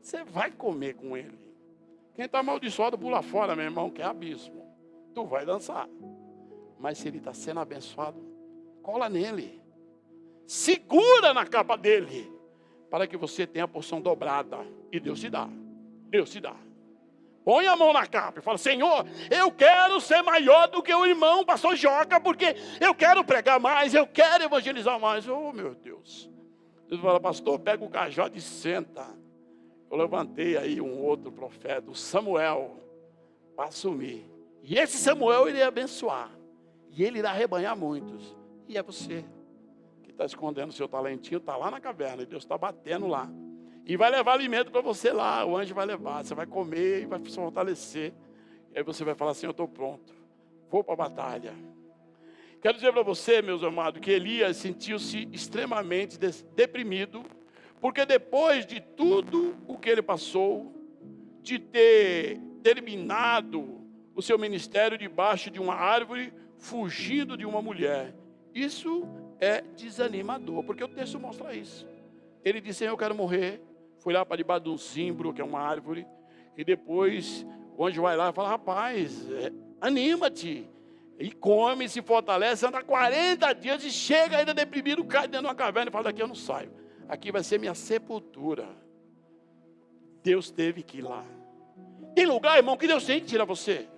Você vai comer com ele. Quem está amaldiçoado pula fora, meu irmão, que é abismo. Tu vai dançar. Mas se ele está sendo abençoado, cola nele. Segura na capa dele, para que você tenha a porção dobrada. E Deus te dá. Deus te dá. Põe a mão na capa e fala, Senhor, eu quero ser maior do que o irmão pastor Joca, porque eu quero pregar mais, eu quero evangelizar mais. Oh, meu Deus. Deus fala, pastor, pega o cajado e senta. Eu levantei aí um outro profeta, o Samuel, para assumir. E esse Samuel iria abençoar. E ele irá arrebanhar muitos. E é você que está escondendo o seu talentinho, está lá na caverna, e Deus está batendo lá. E vai levar alimento para você lá, o anjo vai levar, você vai comer e vai se fortalecer. E aí você vai falar assim, eu estou pronto, vou para a batalha. Quero dizer para você, meus amados, que Elias sentiu-se extremamente deprimido, porque depois de tudo o que ele passou, de ter terminado o seu ministério debaixo de uma árvore, fugindo de uma mulher, isso é desanimador, porque o texto mostra isso. Ele disse, eu quero morrer. Foi lá para debaixo de um zimbro, que é uma árvore, e depois o anjo vai lá e fala, rapaz, anima-te, e come, se fortalece, anda 40 dias e chega ainda deprimido, cai dentro de uma caverna e fala, daqui eu não saio, aqui vai ser minha sepultura. Deus teve que ir lá. Tem lugar, irmão, que Deus tem que tirar você.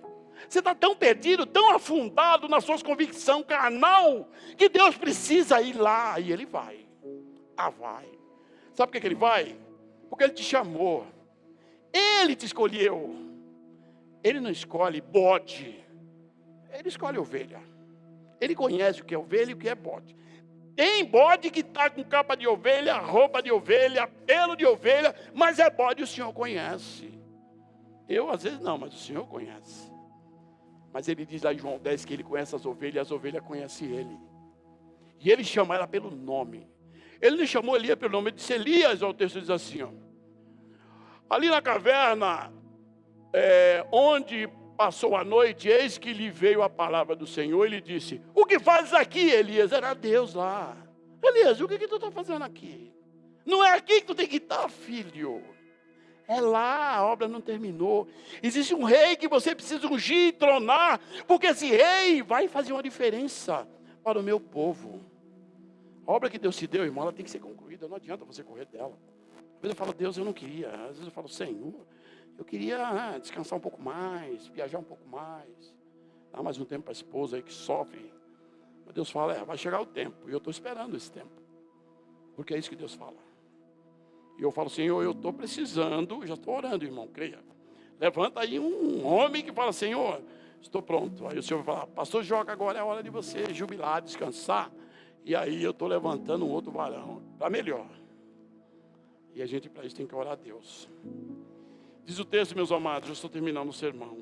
Você está tão perdido, tão afundado nas suas convicções carnal, que Deus precisa ir lá, e Ele vai. Vai. Sabe por que Ele vai? Porque Ele te chamou. Ele te escolheu. Ele não escolhe bode. Ele escolhe ovelha. Ele conhece o que é ovelha e o que é bode. Tem bode que está com capa de ovelha, roupa de ovelha, pelo de ovelha, mas é bode, o Senhor conhece. Eu às vezes não, mas o Senhor conhece. Mas Ele diz lá em João 10 que Ele conhece as ovelhas conhecem Ele. E Ele chama ela pelo nome. Ele não chamou Elias pelo nome, ele disse Elias, o texto diz assim, ali na caverna, onde passou a noite, eis que lhe veio a palavra do Senhor, ele disse, o que fazes aqui, Elias? Era Deus lá. Elias, o que tu está fazendo aqui? Não é aqui que tu tem que estar, filho. É lá, a obra não terminou. Existe um rei que você precisa ungir e tronar, porque esse rei vai fazer uma diferença para o meu povo. A obra que Deus te deu, irmão, ela tem que ser concluída. Não adianta você correr dela. Às vezes eu falo, Deus, eu não queria. Às vezes eu falo, Senhor, eu queria descansar um pouco mais, viajar um pouco mais. Dar mais um tempo para a esposa aí que sofre. Mas Deus fala, vai chegar o tempo. E eu estou esperando esse tempo. Porque é isso que Deus fala. E eu falo, Senhor, eu estou precisando, já estou orando, irmão, creia. Levanta aí um homem que fala, Senhor, estou pronto. Aí o Senhor vai falar, pastor Joca, agora é a hora de você jubilar, descansar. E aí eu estou levantando um outro varão, para melhor. E a gente, para isso, tem que orar a Deus. Diz o texto, meus amados, eu estou terminando o sermão,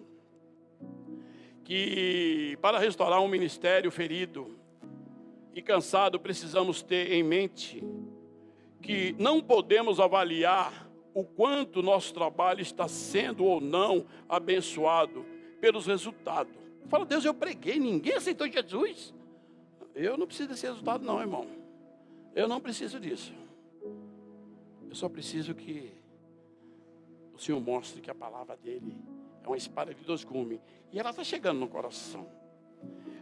que para restaurar um ministério ferido e cansado, precisamos ter em mente que não podemos avaliar o quanto nosso trabalho está sendo ou não abençoado pelos resultados. Fala, Deus, eu preguei, ninguém aceitou Jesus. Eu não preciso desse resultado não, irmão. Eu não preciso disso. Eu só preciso que o Senhor mostre que a palavra dele é uma espada de dois gumes. E ela está chegando no coração.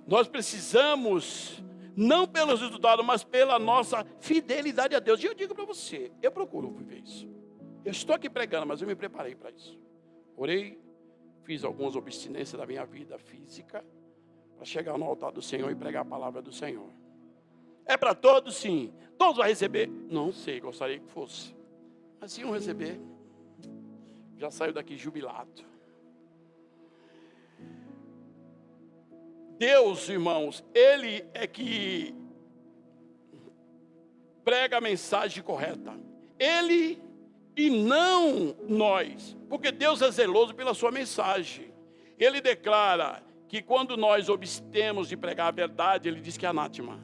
Nós precisamos, não pelos resultados, mas pela nossa fidelidade a Deus. E eu digo para você, eu procuro viver isso. Eu estou aqui pregando, mas eu me preparei para isso. Orei, fiz algumas abstinências da minha vida física, para chegar no altar do Senhor e pregar a palavra do Senhor. É para todos, sim. Todos vão receber? Não sei, gostaria que fosse. Mas se iam receber, já saiu daqui jubilado. Deus, irmãos, Ele é que prega a mensagem correta. Ele e não nós. Porque Deus é zeloso pela sua mensagem. Ele declara que quando nós obstemos de pregar a verdade, Ele diz que é anátema.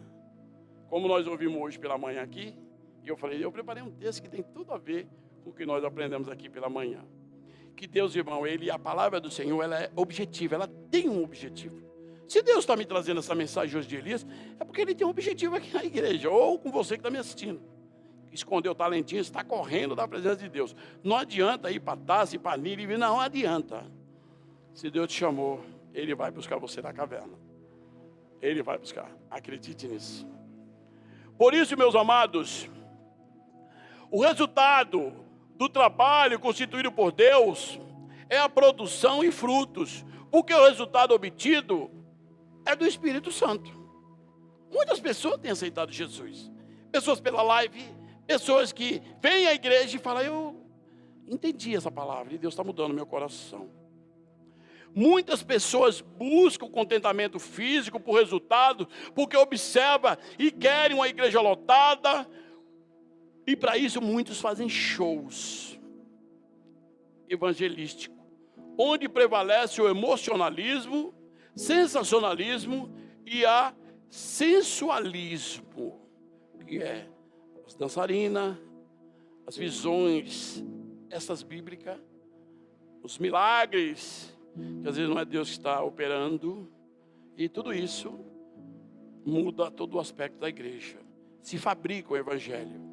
Como nós ouvimos hoje pela manhã aqui, e eu falei, eu preparei um texto que tem tudo a ver com o que nós aprendemos aqui pela manhã. Que Deus, irmão, a palavra do Senhor, ela é objetiva, ela tem um objetivo. Se Deus está me trazendo essa mensagem hoje de Elias, é porque Ele tem um objetivo aqui na igreja, ou com você que está me assistindo. Escondeu o talentinho, está correndo da presença de Deus. Não adianta ir para Tarsis, para Nínive, não adianta. Se Deus te chamou, Ele vai buscar você na caverna. Ele vai buscar, acredite nisso. Por isso, meus amados, o resultado do trabalho constituído por Deus é a produção e frutos, porque o resultado obtido é do Espírito Santo. Muitas pessoas têm aceitado Jesus, pessoas pela live, pessoas que vêm à igreja e falam, eu entendi essa palavra e Deus está mudando meu coração. Muitas pessoas buscam contentamento físico por resultado, porque observam e querem uma igreja lotada, e para isso muitos fazem shows evangelísticos, onde prevalece o emocionalismo, sensacionalismo e a sensualismo, que é as dançarinas, as visões, essas bíblicas, os milagres, que às vezes não é Deus que está operando, e tudo isso muda todo o aspecto da igreja. Se fabrica o evangelho.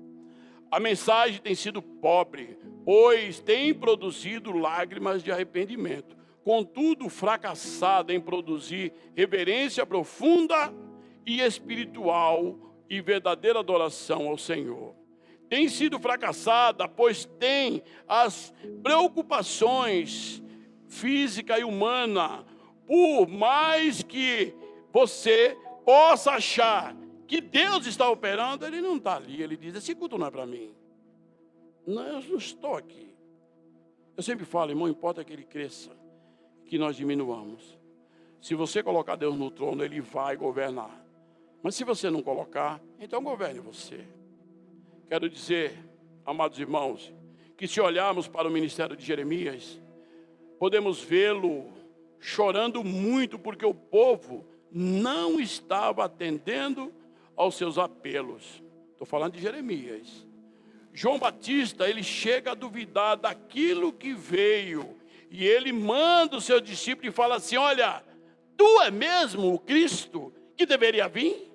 A mensagem tem sido pobre, pois tem produzido lágrimas de arrependimento. Contudo, fracassada em produzir reverência profunda e espiritual e verdadeira adoração ao Senhor. Tem sido fracassada, pois tem as preocupações física e humana, por mais que você possa achar que Deus está operando, Ele não está ali. Ele diz, esse culto não é para mim. Não, eu não estou aqui. Eu sempre falo, irmão, importa que Ele cresça, que nós diminuamos. Se você colocar Deus no trono, Ele vai governar. Mas se você não colocar, então governe você. Quero dizer, amados irmãos, que se olharmos para o ministério de Jeremias, podemos vê-lo chorando muito, porque o povo não estava atendendo aos seus apelos. Estou falando de Jeremias. João Batista, ele chega a duvidar daquilo que veio, e ele manda o seu discípulo e fala assim, olha, tu é mesmo o Cristo que deveria vir?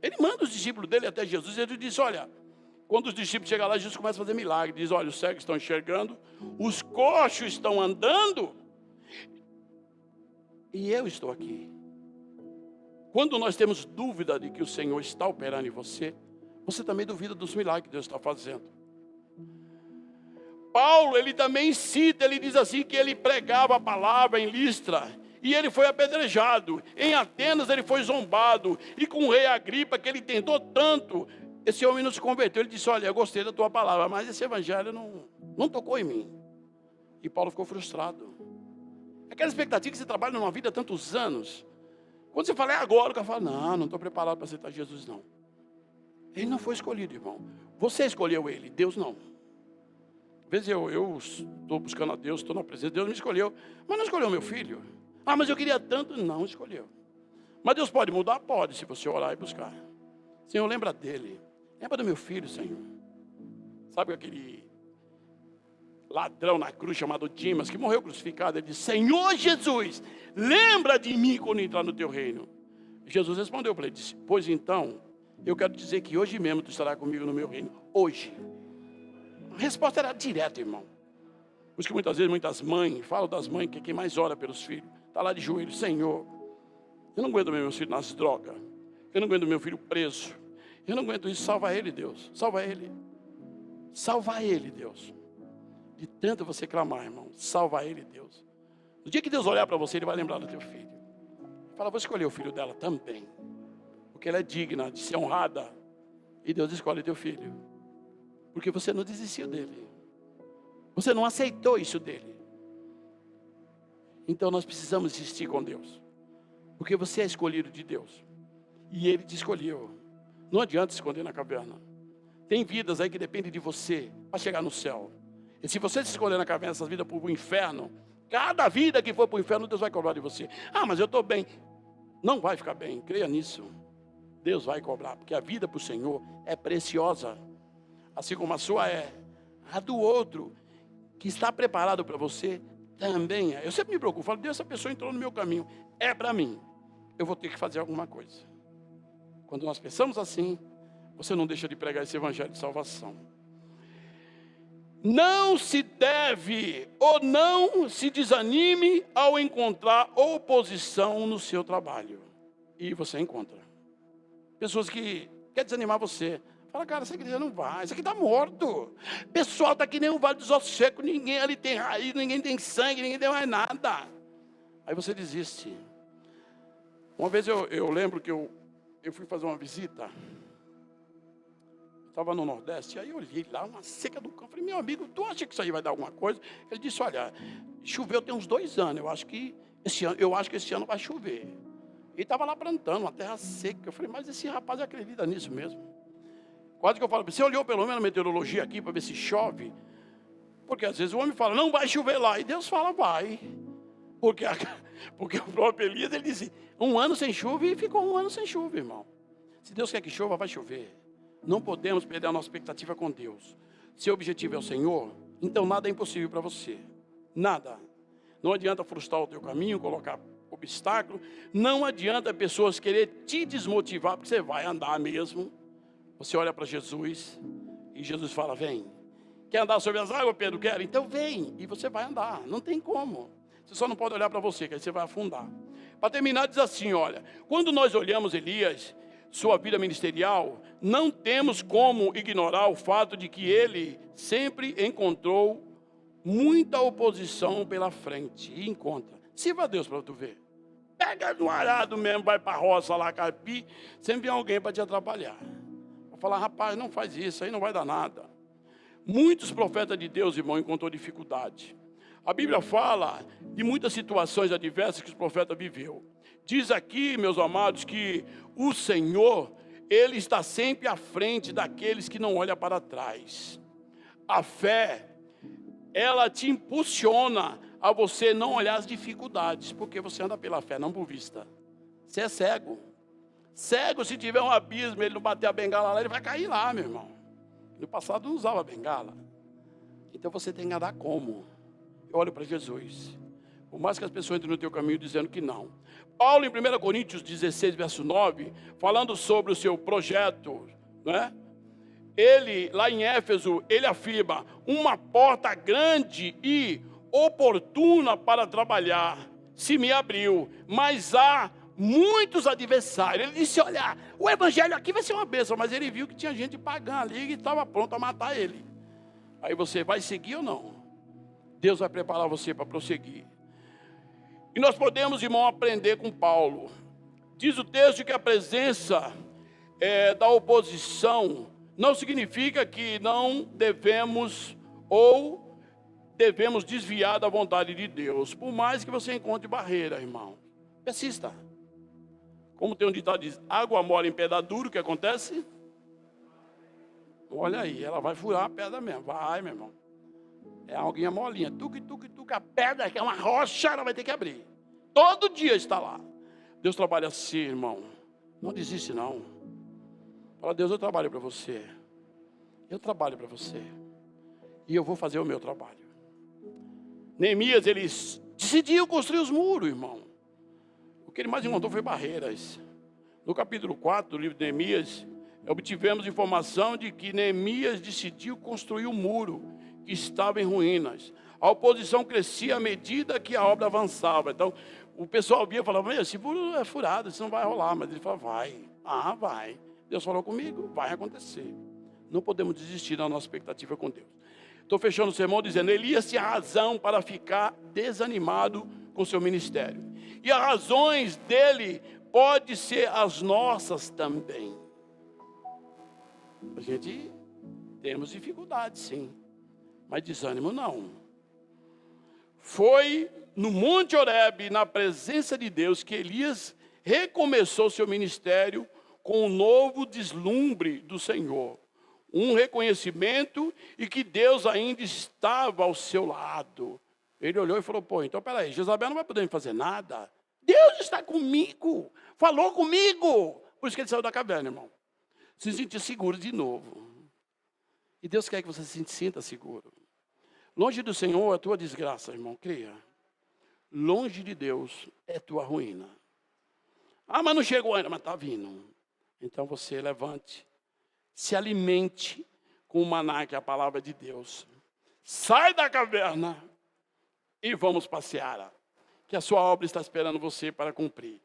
Ele manda os discípulos dele até Jesus, e ele diz, olha, quando os discípulos chegam lá, Jesus começa a fazer milagre. Diz, olha, os cegos estão enxergando, os coxos estão andando, e eu estou aqui. Quando nós temos dúvida de que o Senhor está operando em você, você também duvida dos milagres que Deus está fazendo. Paulo, ele também cita, ele diz assim, que ele pregava a palavra em Listra, e ele foi apedrejado. Em Atenas ele foi zombado, e com o rei Agripa, que ele tentou tanto Esse homem não se converteu, ele disse, olha, eu gostei da tua palavra, mas esse evangelho não tocou em mim. E Paulo ficou frustrado. Aquela expectativa que você trabalha numa vida há tantos anos. Quando você fala, é agora, o cara fala, não estou preparado para aceitar Jesus, não. Ele não foi escolhido, irmão. Você escolheu ele, Deus não. Às vezes eu estou buscando a Deus, estou na presença, Deus me escolheu, mas não escolheu meu filho. Ah, mas eu queria tanto, não escolheu. Mas Deus pode mudar? Pode, se você orar e buscar. Senhor, lembra dele. Lembra do meu filho, Senhor. Sabe aquele ladrão na cruz chamado Dimas, que morreu crucificado? Ele disse, Senhor Jesus, lembra de mim quando entrar no teu reino. E Jesus respondeu para ele, disse, pois então, eu quero dizer que hoje mesmo tu estarás comigo no meu reino. Hoje. A resposta era direta, irmão. Por isso que muitas vezes, muitas mães, falam das mães, que é quem mais ora pelos filhos. Está lá de joelho, Senhor, eu não aguento meu filho nas drogas. Eu não aguento meu filho preso. Eu não aguento isso, salva ele, Deus. Salva ele. Salva ele, Deus. De tanto você clamar, irmão, salva ele, Deus. No dia que Deus olhar para você, ele vai lembrar do teu filho. Fala, vou escolher o filho dela também. Porque ela é digna de ser honrada. E Deus escolhe teu filho. Porque você não desistiu dele. Você não aceitou isso dele. Então nós precisamos insistir com Deus. Porque você é escolhido de Deus. E Ele te escolheu. Não adianta se esconder na caverna. Tem vidas aí que dependem de você para chegar no céu. E se você se esconder na caverna, essas vidas para o inferno, cada vida que for para o inferno, Deus vai cobrar de você. Ah, mas eu estou bem. Não vai ficar bem, creia nisso. Deus vai cobrar, porque a vida para o Senhor é preciosa. Assim como a sua é. A do outro, que está preparado para você, também é. Eu sempre me preocupo, falo, Deus, essa pessoa entrou no meu caminho, é para mim. Eu vou ter que fazer alguma coisa. Quando nós pensamos assim, você não deixa de pregar esse evangelho de salvação. Não se deve ou não se desanime ao encontrar oposição no seu trabalho. E você encontra. Pessoas que querem desanimar você. Fala, cara, essa igreja não vai, isso aqui está morto. Pessoal está que nem o Vale dos Ossos Secos, ninguém ali tem raiz, ninguém tem sangue, ninguém tem mais nada. Aí você desiste. Uma vez eu lembro que eu fui fazer uma visita. Estava no Nordeste, aí eu olhei lá, uma seca do campo. Falei, meu amigo, tu acha que isso aí vai dar alguma coisa? Ele disse, olha, choveu tem uns 2 anos, eu acho que esse ano vai chover. E estava lá plantando, uma terra seca. Eu falei, mas esse rapaz acredita nisso mesmo? Quase que eu falo, você olhou pelo menos a meteorologia aqui para ver se chove? Porque às vezes o homem fala, não vai chover lá, e Deus fala, vai. Porque o próprio Elias, ele disse, 1 ano sem chuva, e ficou 1 ano sem chuva, irmão. Se Deus quer que chova, vai chover. Não podemos perder a nossa expectativa com Deus. Se o objetivo é o Senhor, então nada é impossível para você. Nada. Não adianta frustrar o teu caminho, colocar obstáculo. Não adianta pessoas querer te desmotivar, porque você vai andar mesmo. Você olha para Jesus e Jesus fala, vem. Quer andar sobre as águas, Pedro? Quer? Então vem. E você vai andar. Não tem como. Você só não pode olhar para você, que aí você vai afundar. Para terminar, diz assim, olha. Quando nós olhamos Elias, sua vida ministerial, não temos como ignorar o fato de que ele sempre encontrou muita oposição pela frente. E encontra. Sirva a Deus para tu ver. Pega no arado mesmo, vai para a roça lá, carpi, sempre vem alguém para te atrapalhar. Vai falar, rapaz, não faz isso, aí não vai dar nada. Muitos profetas de Deus, irmão, encontrou dificuldade. A Bíblia fala de muitas situações adversas que os profetas viveu. Diz aqui, meus amados, que o Senhor, Ele está sempre à frente daqueles que não olham para trás. A fé, ela te impulsiona a você não olhar as dificuldades, porque você anda pela fé, não por vista. Você é cego. Cego, se tiver um abismo, ele não bater a bengala lá, ele vai cair lá, meu irmão. No passado não usava bengala. Então você tem que andar como? Eu olho para Jesus. Por mais que as pessoas entrem no teu caminho dizendo que não. Paulo, em 1 Coríntios 16, verso 9, falando sobre o seu projeto, né? Ele, lá em Éfeso, ele afirma, uma porta grande e oportuna para trabalhar se me abriu, mas há muitos adversários. Ele disse, olha, o evangelho aqui vai ser uma bênção, mas ele viu que tinha gente pagã ali e estava pronto a matar ele. Aí você vai seguir ou não? Deus vai preparar você para prosseguir. E nós podemos, irmão, aprender com Paulo. Diz o texto que a presença da oposição não significa que não devemos ou devemos desviar da vontade de Deus. Por mais que você encontre barreira, irmão, persista. Como tem um ditado que diz, água mole em pedra duro, o que acontece? Olha aí, ela vai furar a pedra mesmo. Vai, meu irmão. É alguém molinha. Tuque, a pedra, que é uma rocha, ela vai ter que abrir. Todo dia está lá. Deus trabalha assim, irmão. Não desiste, não. Fala, Deus, eu trabalho para você. Eu trabalho para você. E eu vou fazer o meu trabalho. Neemias, ele decidiu construir os muros, irmão. O que ele mais encontrou foi barreiras. No capítulo 4 do livro de Neemias, obtivemos informação de que Neemias decidiu construir um muro que estava em ruínas. A oposição crescia à medida que a obra avançava. Então, o pessoal via e falava, esse muro é furado, isso não vai rolar. Mas ele falava, vai. Vai. Deus falou comigo, vai acontecer. Não podemos desistir da nossa expectativa com Deus. Estou fechando o sermão dizendo, Elias tinha razão para ficar desanimado com seu ministério. E as razões dele podem ser as nossas também. A gente temos dificuldades, sim. Mas desânimo não. Foi no Monte Horebe, na presença de Deus, que Elias recomeçou seu ministério com um novo deslumbre do Senhor. Um reconhecimento e que Deus ainda estava ao seu lado. Ele olhou e falou, então peraí, Jezabel não vai poder me fazer nada. Deus está comigo, falou comigo. Por isso que ele saiu da caverna, irmão. Se sentir seguro de novo. E Deus quer que você se sinta seguro. Longe do Senhor é tua desgraça, irmão, creia. Longe de Deus é tua ruína. Mas não chegou ainda, mas está vindo. Então você levante, se alimente com o maná, que é a palavra de Deus. Sai da caverna e vamos passear. Que a sua obra está esperando você para cumprir.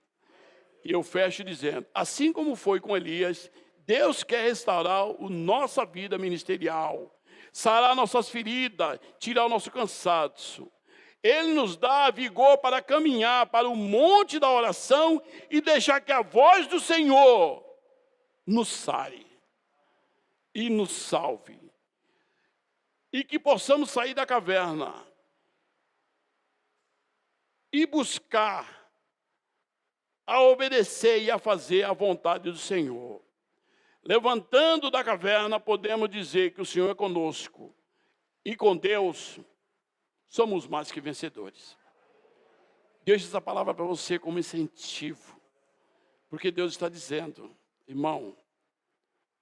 E eu fecho dizendo, assim como foi com Elias, Deus quer restaurar a nossa vida ministerial, sarar nossas feridas, tirar o nosso cansaço. Ele nos dá vigor para caminhar para o monte da oração e deixar que a voz do Senhor nos sare e nos salve. E que possamos sair da caverna e buscar a obedecer e a fazer a vontade do Senhor. Levantando da caverna, podemos dizer que o Senhor é conosco. E com Deus, somos mais que vencedores. Deixe essa palavra para você como incentivo. Porque Deus está dizendo, irmão,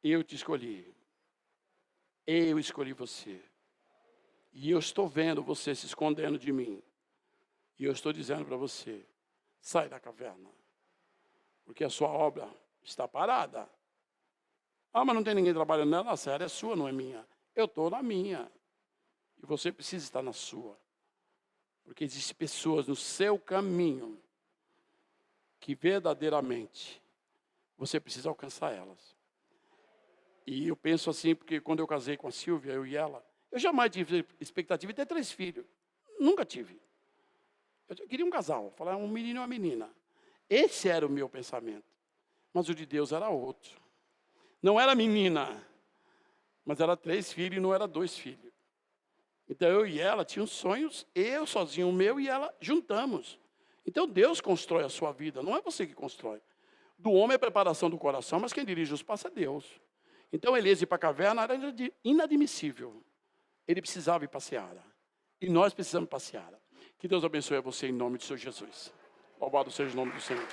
eu te escolhi. Eu escolhi você. E eu estou vendo você se escondendo de mim. E eu estou dizendo para você, sai da caverna. Porque a sua obra está parada. Mas não tem ninguém trabalhando nela. Nossa, ela é sua, não é minha. Eu estou na minha. E você precisa estar na sua. Porque existem pessoas no seu caminho que verdadeiramente você precisa alcançar elas. E eu penso assim, porque quando eu casei com a Silvia, eu e ela, eu jamais tive expectativa de ter 3 filhos. Nunca tive. Eu queria um casal, falar um menino e uma menina. Esse era o meu pensamento. Mas o de Deus era outro. Não era menina, mas era 3 filhos e não era 2 filhos. Então eu e ela tínhamos sonhos, eu sozinho o meu e ela juntamos. Então Deus constrói a sua vida, não é você que constrói. Do homem é preparação do coração, mas quem dirige os passos é Deus. Então Elias ir para a caverna era inadmissível. Ele precisava ir passear. E nós precisamos passear. Que Deus abençoe a você em nome de Senhor Jesus. Louvado seja o nome do Senhor.